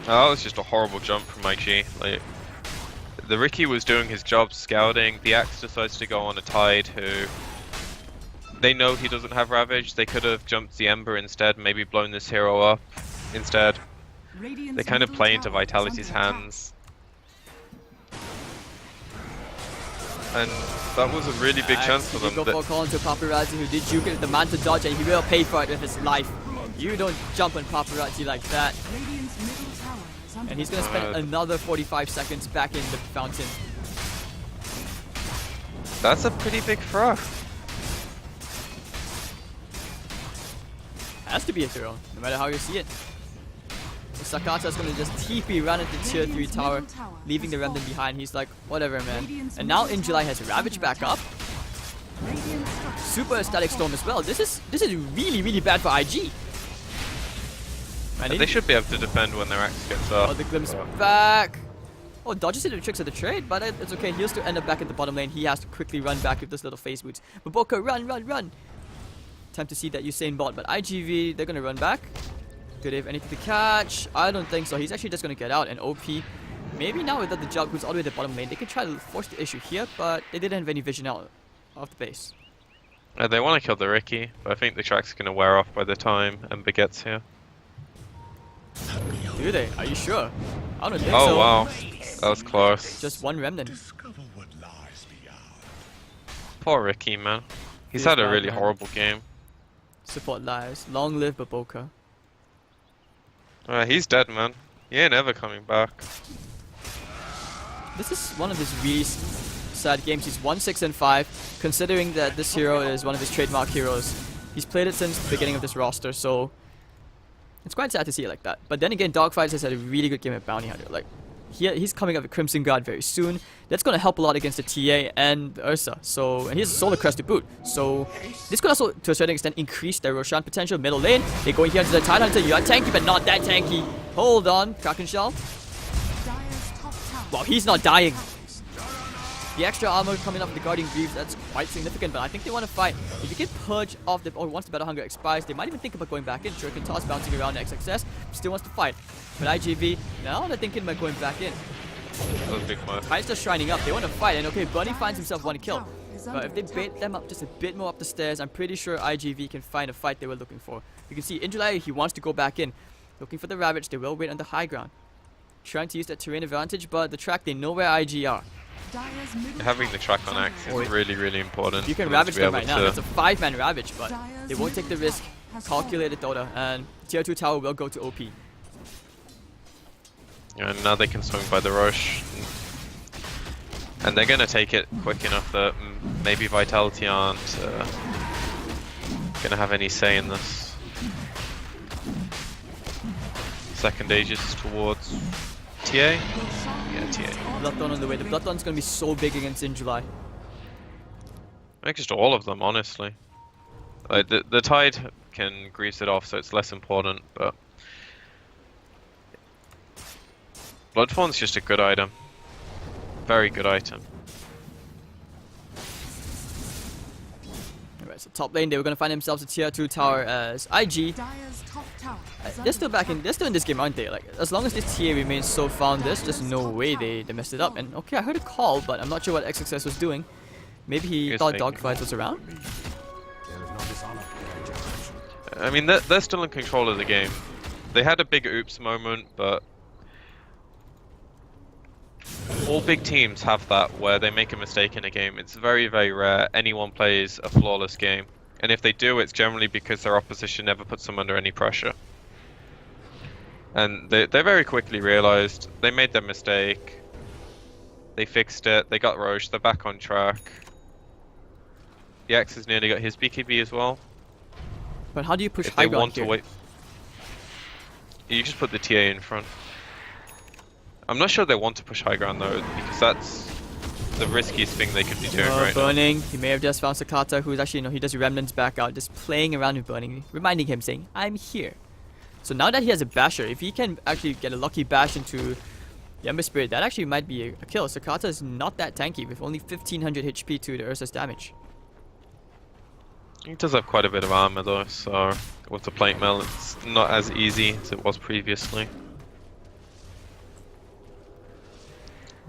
Oh, that was just a horrible jump from IG. Like, the Ricky was doing his job scouting. The Axe decides to go on a Tide who... They know he doesn't have Ravage. They could have jumped the Ember instead, maybe blown this hero up instead. They kind of play into Vitality's hands. And that was a really big chance for them. Go for a call into Paparazzi who did juke it, the man to dodge, and he will pay for it with his life. You don't jump on Paparazzi like that. And he's gonna spend another 45 seconds back in the fountain. That's a pretty big throw. Has to be a throw, no matter how you see it. So Sakata's gonna just TP run into tier 3 tower, leaving the Remnant behind. He's like, whatever, man. And now in July has Ravage back up. Super Static Storm as well. This is really, really bad for IG. Man, they should be able to defend when their Axe gets up. Oh, the Glimpse back. Oh, dodges into the tricks of the trade, but it's okay. He'll still end up back at the bottom lane. He has to quickly run back with this little phase boots. Baboka, run, run, run. Time to see that Usain bot, but IGV, they're gonna run back. Do they have anything to catch? I don't think so. He's actually just gonna get out, and OP, maybe now without the Jug who's all the way at the bottom lane, they can try to force the issue here, but they didn't have any vision out of the base. They want to kill the Ricky, but I think the track's gonna wear off by the time Ember gets here. Do they? Are you sure? I don't think so. Oh wow, that was close. Just one Remnant. Poor Ricky, man. He's had a really horrible game. Support lives. Long live Baboka. He's dead, man. He ain't ever coming back. This is one of his really sad games. He's 1-6-5, considering that this hero is one of his trademark heroes. He's played it since the beginning of this roster, so it's quite sad to see it like that. But then again, Dogfights has had a really good game at Bounty Hunter. Like, he's coming up with Crimson Guard very soon. That's going to help a lot against the TA and Ursa. So, and he has a Solar Crest to boot. So, this could also, to a certain extent, increase their Roshan potential. Middle lane, they're going here into the Tide Hunter. You are tanky, but not that tanky. Hold on, Kraken Shell. Wow, he's not dying. The extra armor coming up with the Guardian Greaves, that's quite significant, but I think they want to fight. If you can purge off the, or once the Battle Hunger expires, they might even think about going back in. Shuriken Toss bouncing around XXS, still wants to fight. But IGV, now they're thinking about going back in. That was a big move. Tide's just shining up, they want to fight, and okay, Bunny finds himself one kill. But if they bait them up just a bit more up the stairs, I'm pretty sure IGV can find a fight they were looking for. You can see in July, he wants to go back in. Looking for the Ravage, they will wait on the high ground. Trying to use that terrain advantage, but the track, they know where IG are. Having the track on Axe is really, really important. You can Ravage them right now. It's a 5-man Ravage, but they won't take the risk. Calculated Dota, and tier 2 tower will go to OP. And now they can swing by the Roche. And they're going to take it quick enough that maybe Vitality aren't going to have any say in this. Second Aegis towards TA? Yeah, TA. Bloodthorn on the way. The Bloodthorn's going to be so big against in July. I think just all of them, honestly. Like, the Tide can grease it off, so it's less important, but Bloodthorn's just a good item. Very good item. Alright, so top lane, they were going to find themselves a tier 2 tower as IG. They're still back in, they're still in this game, aren't they? Like, as long as this TA remains so found, there's just no way they messed it up. And okay, I heard a call, but I'm not sure what XXS was doing. Maybe he thought Dogfights was around? I mean, they're still in control of the game. They had a big oops moment, but All big teams have that where they make a mistake in a game. It's very, very rare anyone plays a flawless game. And if they do, it's generally because their opposition never puts them under any pressure. And they very quickly realized they made their mistake. They fixed it. They got Roche. They're back on track. The X has nearly got his BKB as well. But how do you push If they high ground want here? to wait, you just put the TA in front. I'm not sure they want to push high ground though, because that's the riskiest thing they could be doing right now. Burning. He may have just found Sakata, who's actually, he does remnants back out, just playing around with Burning, reminding him, saying, I'm here. So now that he has a basher, if he can actually get a lucky bash into the Ember Spirit, that actually might be a kill. Sakata is not that tanky with only 1500 HP to the Ursa's damage. He does have quite a bit of armor though, so with the plate mail it's not as easy as it was previously.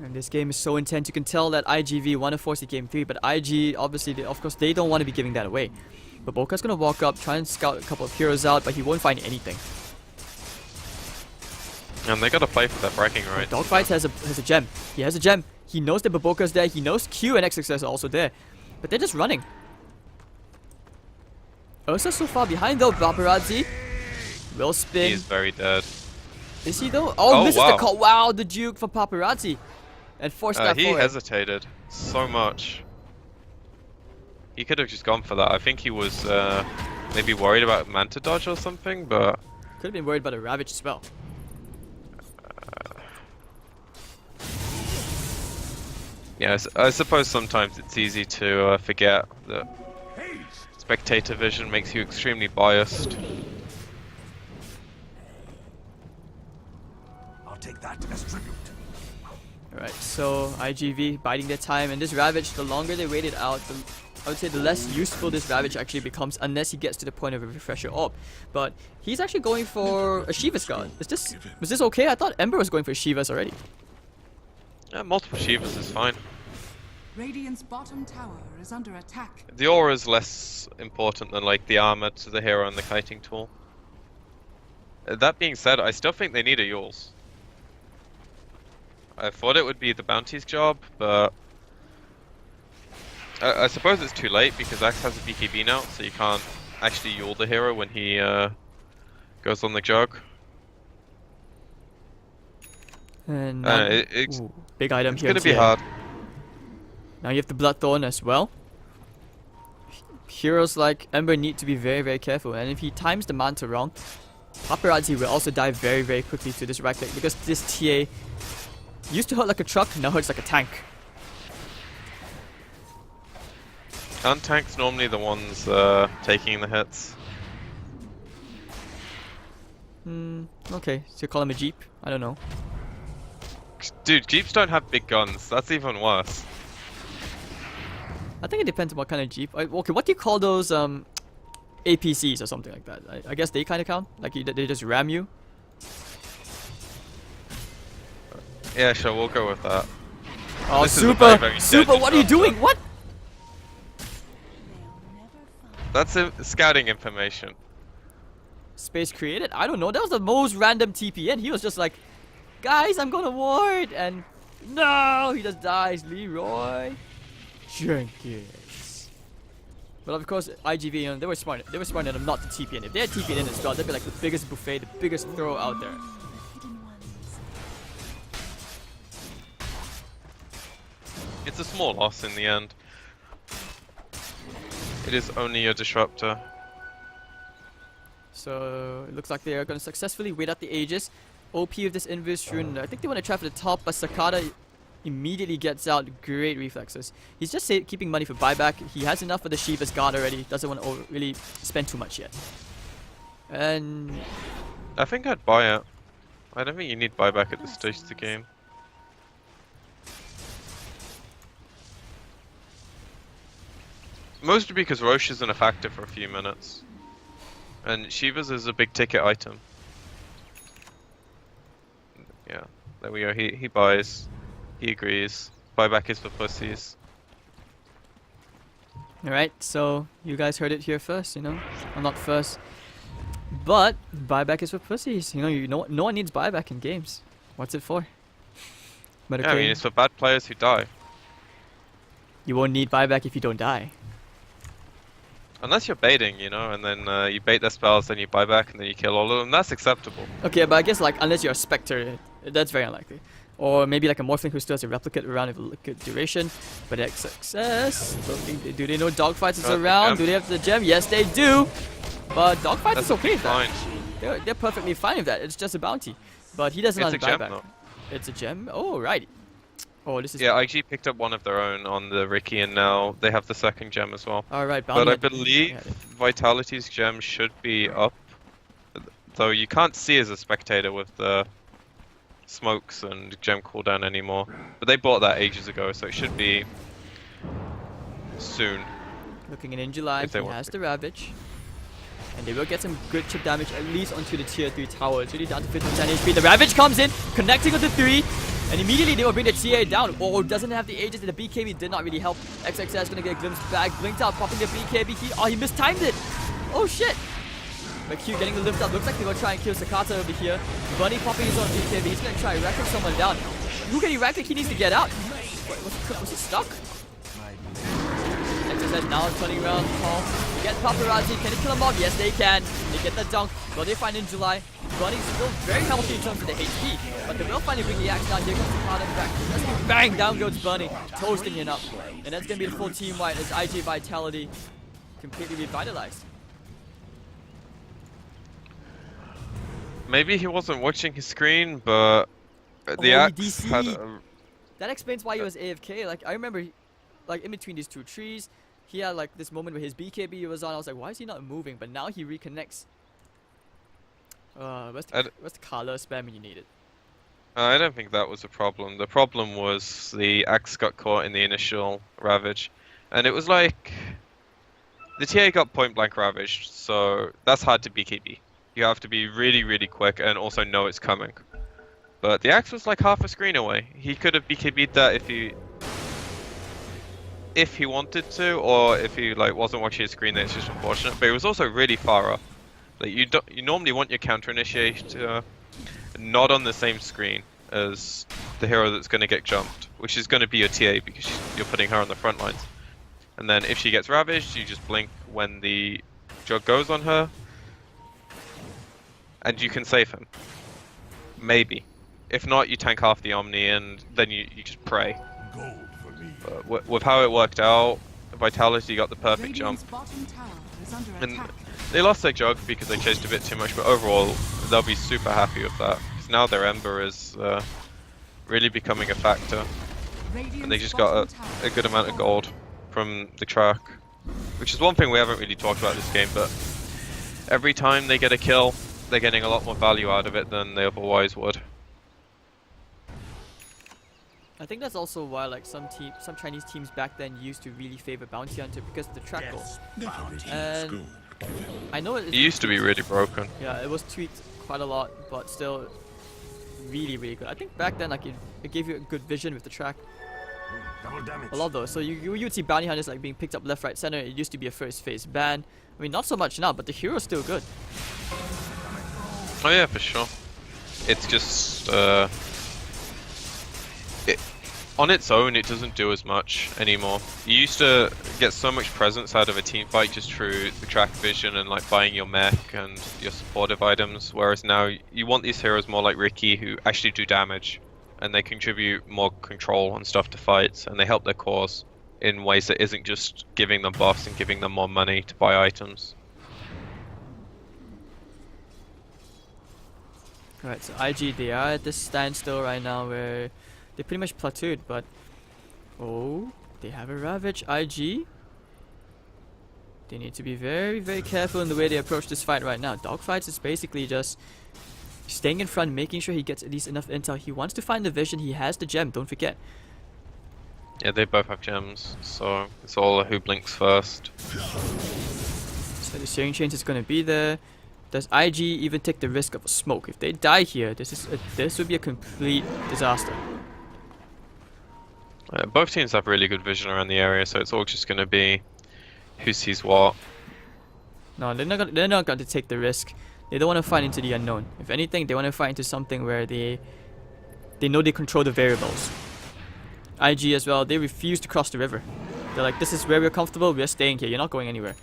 And this game is so intense, you can tell that IGV want to force the game 3, but IG, obviously, of course, they don't want to be giving that away. But Boka's going to walk up, try and scout a couple of heroes out, but he won't find anything. And they gotta play for that bragging right. Dogfight has a gem. He has a gem. He knows that Baboka's there. He knows Q and XXS are also there. But they're just running. Ursa so far behind though. Paparazzi will spin. He is very dead. Is he though? Oh, misses wow. the call. Wow, the juke from Paparazzi. And forced that He forward. hesitated so much. He could have just gone for that. I think he was maybe worried about Manta dodge or something, but Could have been worried about a Ravage as well. yes, I suppose sometimes it's easy to forget that spectator vision makes you extremely biased. I'll take that as tribute. Alright, so IGV biding their time, and this Ravage, the longer they wait it out, I would say the less useful this Ravage actually becomes unless he gets to the point of a refresher orb. But he's actually going for a Shiva's Guard. Was this okay? I thought Ember was going for Shiva's already. Yeah, multiple Shivas is fine. Radiant's bottom tower is under attack. The aura is less important than like the armor to the hero and the kiting tool. That being said, I still think they need a Yules. I thought it would be the bounty's job, but I suppose it's too late because Axe has a BKB now, so you can't actually Yule the hero when he goes on the jug. And now, It's ooh, big item here. gonna be here. hard. Now you have the Bloodthorn as well. Heroes like Ember need to be very, very careful, and if he times the Manta wrong, Paparazzi will also die very, very quickly to this right click because this TA used to hurt like a truck, now hurts like a tank. Aren't tanks normally the ones taking the hits? Okay, so you call him a Jeep? I don't know. Dude, Jeeps don't have big guns. That's even worse. I think it depends on what kind of Jeep. Okay, what do you call those APCs or something like that? I guess they kind of count? Like they just ram you? Yeah, sure, we'll go with that. Oh, This is a Super! very, very Super, deadly what are you shot, doing? though. What? That's scouting information. Space created? I don't know. That was the most random TP, and he was just like, guys, I'm gonna ward, and no, he just dies. Leroy Jenkins. But of course, IGV, you know, they were smart. They were smart enough not to TP in. If they had TP in as well, that'd be like the biggest buffet, the biggest throw out there. It's a small loss in the end. It is only a disruptor. So it looks like they are going to successfully wait out the Aegis. OP with this Invis rune. I think they want to try for the top, but Sakata immediately gets out. Great reflexes. He's just keeping money for buyback. He has enough for the Shiva's Guard already. Doesn't want to really spend too much yet. And I think I'd buy it. I don't think you need buyback at this stage of the game. Mostly because Roche isn't a factor for a few minutes. And Shiva's is a big ticket item. Yeah, there we go. He buys. He agrees. Buyback is for pussies. alright, so you guys heard it here first, you know? Well, not first. But buyback is for pussies. You know, no one needs buyback in games. What's it for? But Yeah, I okay, mean, it's for bad players who die. you won't need buyback if you don't die. Unless you're baiting, you know, and then you bait their spells, then you buy back, and then you kill all of them. That's acceptable. Okay, but I guess like unless you're a Spectre, that's very unlikely. Or maybe like a Morphling who still has a replicate around with a good duration. But success. Do they know Dogfights is Got the around? gem. Do they have the gem? Yes, they do. But Dogfights is okay with that. Fine. They're perfectly fine with that. It's just a bounty. But he doesn't It's have a the gem, buyback. though. It's a gem? Oh, right. Oh, this is... Yeah, IG picked up one of their own on the Ricky, and now they have the second gem as well. Alright, bounty. But I had- believe yeah, Vitality's gem should be up, though you can't see as a spectator with the smokes and gem cooldown anymore. But they bought that ages ago, so it should be soon. Looking in July, If they he want has to. the Ravage. And they will get some good chip damage at least onto the tier 3 tower. It's really down to 50% HP. The Ravage comes in, connecting with the 3. And immediately they will bring the TA down. Oh, doesn't have the Aegis, and the BKB did not really help. XXS gonna get a glimpse back. Blinked out, popping the BKB. He mistimed it. Oh shit. But Q getting the lift up. Looks like they will try and kill Sakata over here. Bunny popping his own BKB. He's gonna try and reckon someone down. Who can he reckon? He needs to get out. Was he stuck? XXS now turning around. Paul. Get paparazzi. Can they kill him off? Yes, they can. They get the dunk. Will they find in July? Bunny's still very healthy in terms of the HP. But they will find a Ricky Axe down. Here comes the Carter back. Bang! Down goes Bunny. Toasting him up. And that's going to be the full team white as IG Vitality completely revitalized. Maybe he wasn't watching his screen, but the he axe DC. had a... That explains why he was AFK. Like, I remember, like, in between these two trees, he had, like, this moment where his BKB was on. I was like, why is he not moving? But now he reconnects. What's the color spam when you need it? I don't think that was a problem. The problem was the axe got caught in the initial ravage, and it was like the TA got point blank ravaged, so that's hard to BKB. You have to be really, really quick and also know it's coming. But the axe was like half a screen away. He could have BKB'd that if he wanted to, or if he like wasn't watching his screen. That's just unfortunate. But it was also really far up. Like you normally want your counter initiate not on the same screen as the hero that's going to get jumped, which is going to be your TA because you're putting her on the front lines. And then if she gets ravaged, you just blink when the jug goes on her, and you can save him. Maybe. If not, you tank half the Omni, and then you just pray. But with how it worked out, Vitality got the perfect jump. Radiant's bottom tower is under And attack. they lost their jug because they chased a bit too much, but overall, they'll be super happy with that. Because now their Ember is really becoming a factor. And they just got a good amount of gold from the track. Which is one thing we haven't really talked about this game, but every time they get a kill, they're getting a lot more value out of it than they otherwise would. I think that's also why like some Chinese teams back then used to really favor Bounty Hunter because of the track goal. And I know It used to be really broken. yeah, it was tweaked quite a lot, but still really, really good. I think back then like it gave you a good vision with the track. I love those. So you would see Bounty Hunters like being picked up left, right, center. It used to be a first phase ban. I mean, not so much now, but the hero's still good. Oh yeah, for sure. It's just on its own, it doesn't do as much anymore. You used to get so much presence out of a team fight just through the track vision and like buying your mech and your supportive items, whereas now you want these heroes more like Ricky who actually do damage, and they contribute more control and stuff to fights, and they help their cause in ways that isn't just giving them buffs and giving them more money to buy items. Alright, so IG, they are at this standstill right now where they pretty much plateaued, but oh, they have a Ravage. IG, they need to be very, very careful in the way they approach this fight right now. Dogfights is basically just staying in front, making sure he gets at least enough intel. He wants to find the vision, he has the gem, don't forget. Yeah, they both have gems, so it's all who blinks first. So the steering change is going to be there. Does IG even take the risk of a smoke? If they die here, this would be a complete disaster. Both teams have really good vision around the area, so it's all just going to be who sees what. No, they're not going to take the risk. They don't want to fight into the unknown. If anything, they want to fight into something where they They know they control the variables. IG as well, they refuse to cross the river. They're like, this is where we're comfortable, we're staying here, you're not going anywhere.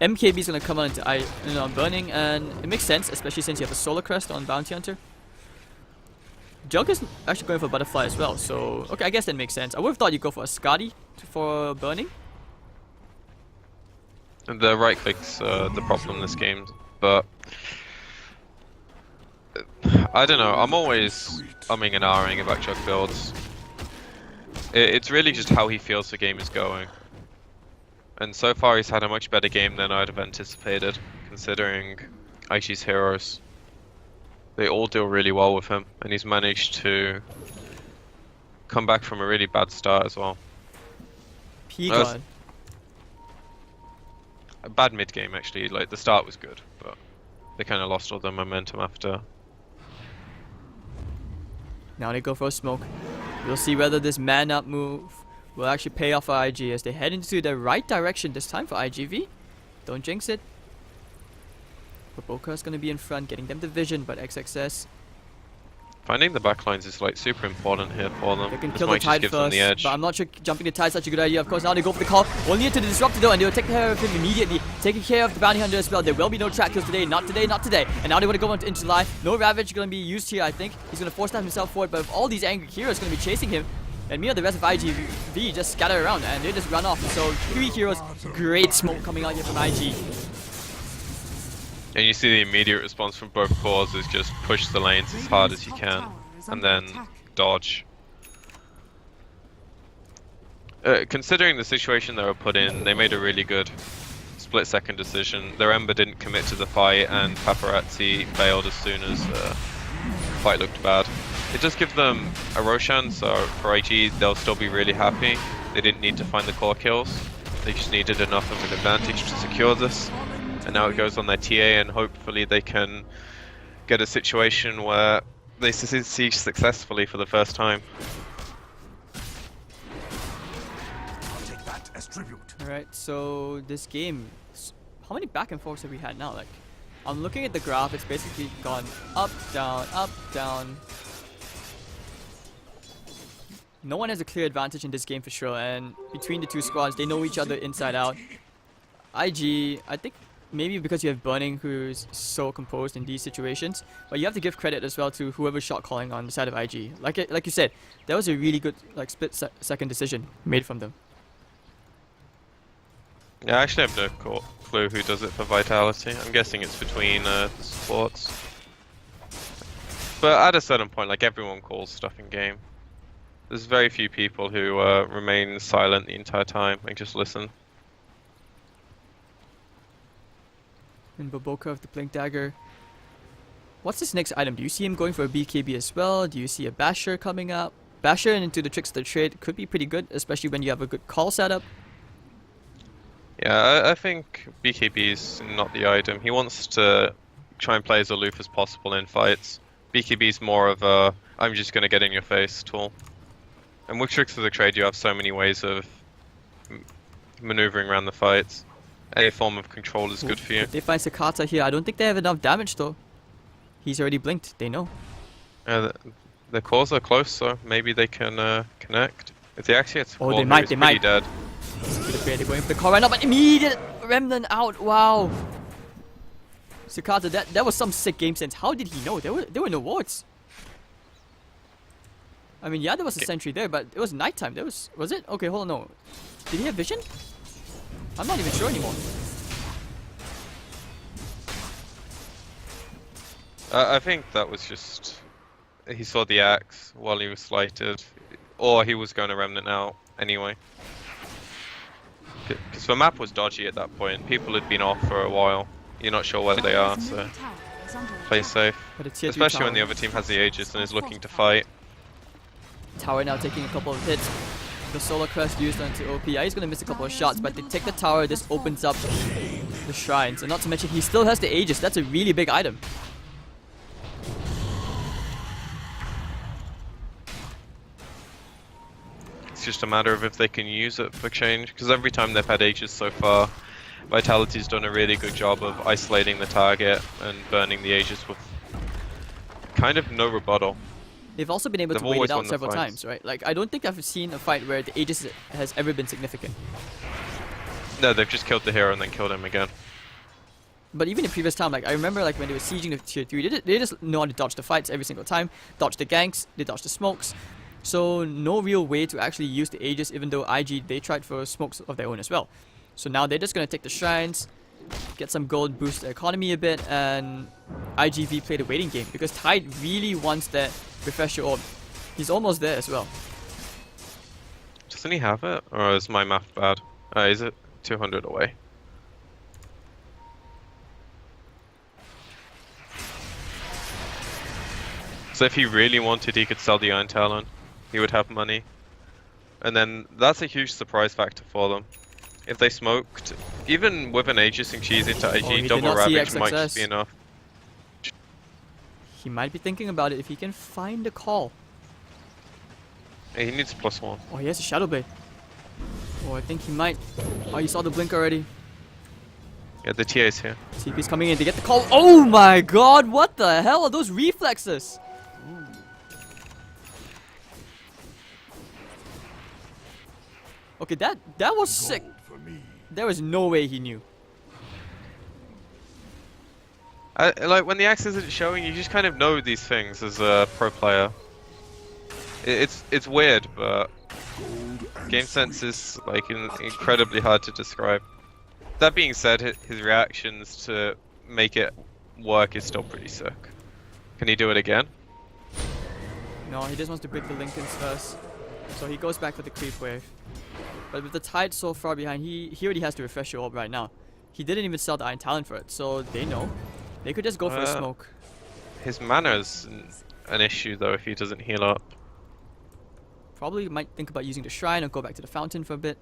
MKB is going to come on into Burning, and it makes sense, especially since you have a Solar Crest on Bounty Hunter. Jug is actually going for Butterfly as well, so okay, I guess that makes sense. I would have thought you'd go for a Skadi for Burning. The right click's the problem in this game, but I don't know. I'm always umming and ahhing about Jug builds. It's really just how he feels the game is going. And so far he's had a much better game than I'd have anticipated, considering IG's heroes. They all deal really well with him, and he's managed to come back from a really bad start as well. P-God. A bad mid game actually, like the start was good, but they kind of lost all their momentum after. Now they go for a smoke. We'll see whether this man up move will actually pay off for IG as they head into the right direction this time for IGV. Don't jinx it. Baboka is going to be in front, getting them the vision, but XXS. Finding the backlines is like super important here for them. They can This kill the might just Tide give them first, the edge. but I'm not sure jumping the Tide is such a good idea. Of course, now they go for the call. Only into the Disruptor though, and they'll take care of him immediately. Taking care of the Bounty Hunter as well. There will be no track kills today. Not today, not today. And now they want to go into July. No Ravage going to be used here, I think. He's going to force himself forward, but with all these angry heroes going to be chasing him, and me and the rest of IGV just scatter around, and they just run off. So 3 heroes, great smoke coming out here from IG. And you see the immediate response from both cores is just push the lanes as hard as you can, and then dodge. Considering the situation they were put in, they made a really good split-second decision. Their Ember didn't commit to the fight, and Paparazzi failed as soon as the fight looked bad. It does give them a Roshan, so for IG they'll still be really happy. They didn't need to find the core kills. They just needed enough of an advantage to secure this. And now it goes on their TA, and hopefully they can get a situation where they siege successfully for the first time. I'll take that as tribute. Alright, so this game, how many back and forths have we had now? Like, I'm looking at the graph, it's basically gone up, down, up, down. No one has a clear advantage in this game for sure, and between the two squads, they know each other inside out. IG, I think maybe because you have Burning, who's so composed in these situations, but you have to give credit as well to whoever's shot calling on the side of IG. Like you said, that was a really good split-second decision made from them. Yeah, I actually have no clue who does it for Vitality. I'm guessing it's between the supports. But at a certain point, like, everyone calls stuff in game. There's very few people who remain silent the entire time and just listen. And Baboka with the Blink Dagger. What's his next item? Do you see him going for a BKB as well? Do you see a Basher coming up? Basher into the Trickster trade could be pretty good, especially when you have a good call setup. Yeah, I think BKB is not the item. He wants to try and play as aloof as possible in fights. BKB is more of a, I'm just going to get in your face tool. And with Tricks of the Trade, you have so many ways of maneuvering around the fights. Any form of control is good for you. If they find Sakata here, I don't think they have enough damage though. He's already blinked, they know. The cores are close, so maybe they can connect. If they actually hit Oh, they might, they might. dead. They're going for the call right now, but immediate Remnant out, wow. Sakata, that was some sick game sense. How did he know? There were no wards. I mean, yeah, there was a sentry there, but it was nighttime. Was it? Okay, hold on, no. Did he have vision? I'm not even sure anymore. I think that was just, he saw the axe while he was slighted, or he was going to Remnant out anyway. Because the map was dodgy at that point. People had been off for a while. You're not sure where they are, so play safe. But it's Especially when the other team has the Aegis and is looking to fight. Tower now taking a couple of hits. The Solar Crest used onto OP. Yeah, he's going to miss a couple of shots, but they take the tower. This opens up the shrines. And not to mention, he still has the Aegis. That's a really big item. It's just a matter of if they can use it for change. Because every time they've had Aegis so far, Vitality's done a really good job of isolating the target and burning the Aegis with kind of no rebuttal. They've also been able They've to wait always it out won the several fights. times, right? Like, I don't think I've seen a fight where the Aegis has ever been significant. No, they've just killed the hero and then killed him again. But even in previous time, like, I remember, like, when they were sieging the tier 3, they just know how to dodge the fights every single time. Dodge the ganks, they dodge the smokes. So, no real way to actually use the Aegis, even though IG, they tried for smokes of their own as well. So now they're just gonna take the shrines, get some gold, boost the economy a bit, and IGV play the waiting game. Because Tide really wants that refresher orb. He's almost there as well. Doesn't he have it? Or is my math bad? Is it 200 away? So if he really wanted, he could sell the Iron Talon. He would have money. And then that's a huge surprise factor for them. If they smoked, even with an Aegis and cheese into IG, he did double not see Ravage might just XXS. be enough. He might be thinking about it if he can find the call. Hey, he needs +1. Oh, he has a Shadow Blade. Oh, I think he might. Oh, you saw the blink already. Yeah, the TA is here. CP's coming in to get the call. Oh my god, what the hell are those reflexes? Okay, that was sick. Gold for me. There was no way he knew. Like when the axe isn't showing, you just kind of know these things as a pro player. It's weird, but Gold and game sense is like incredibly hard to describe. That being said, his reactions to make it work is still pretty sick. Can he do it again? No, he just wants to break the Lincolns first. So he goes back for the creep wave. But with the Tide so far behind, he already has to refresh your orb right now. He didn't even sell the Iron Talon for it, so they know. They could just go for a smoke. His mana's an issue though if he doesn't heal up. Probably might think about using the shrine or go back to the fountain for a bit.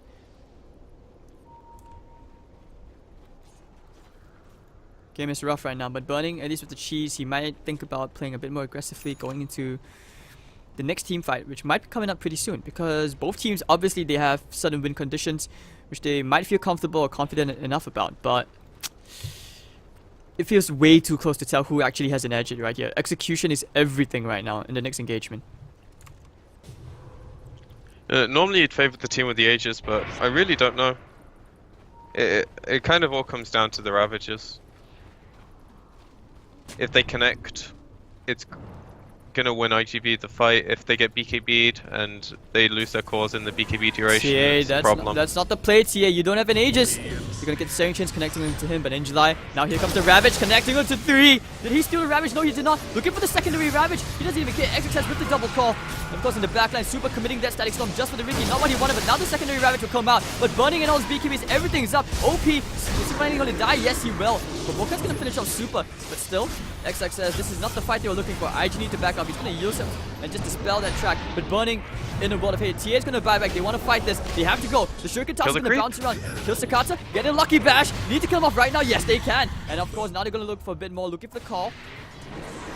Game is rough right now, but Burning, at least with the cheese, he might think about playing a bit more aggressively going into the next team fight, which might be coming up pretty soon, because both teams, obviously, they have certain win conditions, which they might feel comfortable or confident enough about, but it feels way too close to tell who actually has an edge right here. Execution is everything right now in the next engagement. Normally you'd favor the team with the Aegis, but I really don't know. It kind of all comes down to the Ravages. If they connect, it's gonna win IGV the fight. If they get BKB'd and they lose their cores in the BKB duration, it's a problem. That's not the play, TA. You don't have an Aegis. You're gonna get the Searing Chains connecting him to him, but in July, now here comes the Ravage connecting him to 3. Did he steal the Ravage? No, he did not. Looking for the secondary Ravage. He doesn't even get XXS with the double call. And of course, in the backline, Super committing that Static Storm just for the Ricky. Not what he wanted, but now the secondary Ravage will come out. But Burning and all his BKBs, everything's up. OP, is he finally gonna die? Yes, he will. But Wokan's gonna finish off Super. But still, XXS, this is not the fight they were looking for. IG need to back up. He's gonna use him and just dispel that track. But Burning in a world of hate. TA is gonna buy back. They want to fight this. They have to go. The Shuriken Toss is gonna bounce around. Kill Sakata. Get a lucky bash. Need to kill him off right now. Yes, they can. And of course, now they're gonna look for a bit more. Looking for the call.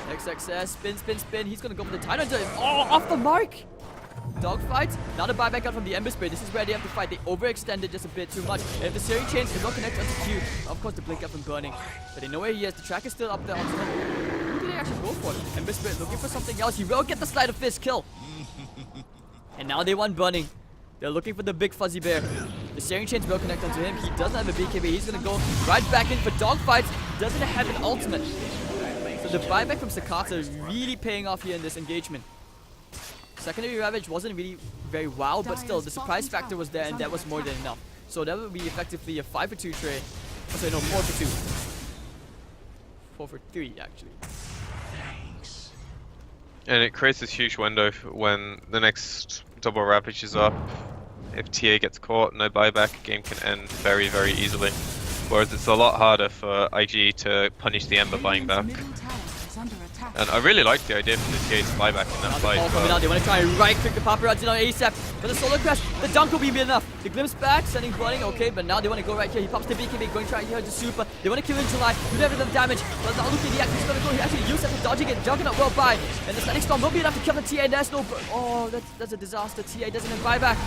XXS, spin, spin, spin. He's gonna go for the Titan. Oh, off the mark. Dogfight. Now the buyback out from the Ember Spirit. This is where they have to fight. They overextended just a bit too much. And if the Searing Chains can not connect onto Q, of course the blink up from Burning. But they know where he is. The track is still up there onto him. Who do they actually go for? Ember Spirit looking for something else. He will get the Sleight of Fist kill. And now they want Burning. They're looking for the big fuzzy bear. The Searing Chains will connect onto him. He doesn't have a BKB. He's gonna go right back in for dogfights. Doesn't have an ultimate. So the buyback from Sakata is really paying off here in this engagement. Secondary Ravage wasn't really very wow, but still, the surprise factor was there, and that was more than enough. So that would be effectively a 5 for 2 trade. Oh, sorry, no, 4 for 2. 4 for 3, actually. And it creates this huge window when the next double Ravage is up. If TA gets caught, no buyback, game can end very, very easily. Whereas it's a lot harder for IG to punish the Ember buying back. And I really like the idea for the TA to buy back in that fight. Coming out. They want to try and right-click the paparazzi on ASAP. But the Solar Crash, the dunk will be enough. The Glimpse back, sending Burning. Okay, but now they want to go right here. He pops the BKB, going to try here to Super. They want to kill in July, do everything damage. But now look at the act, he's going to go. He actually used that for dodging it. Juggernaut well by. And the Static Storm will be enough to kill the TA. There's no... Oh, that's a disaster. TA doesn't have buyback.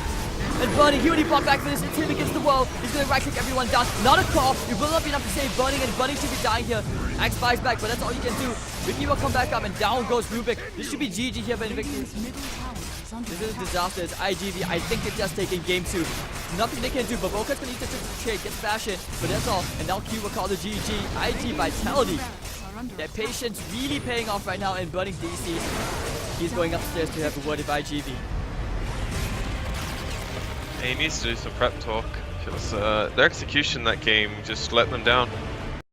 And Burning, he already brought back for this. It's him against the wall. He's going to right-click everyone down. Not a claw. It will not be enough to save Burning, and Burning should be dying here. Axe buys back, but that's all he can do. Ricky will come back up, and down goes Rubik. This should be GG here for Invictus. This is a disaster. It's IGV. I think they're just taking game 2. Nothing they can do, but Boca's going to use the trade, get fashion, but that's all. And now Q will call the GG. IG Vitality. Their patience really paying off right now in Burning DC. He's going upstairs to have a word with IGV. He needs to do some prep talk because their execution that game just let them down.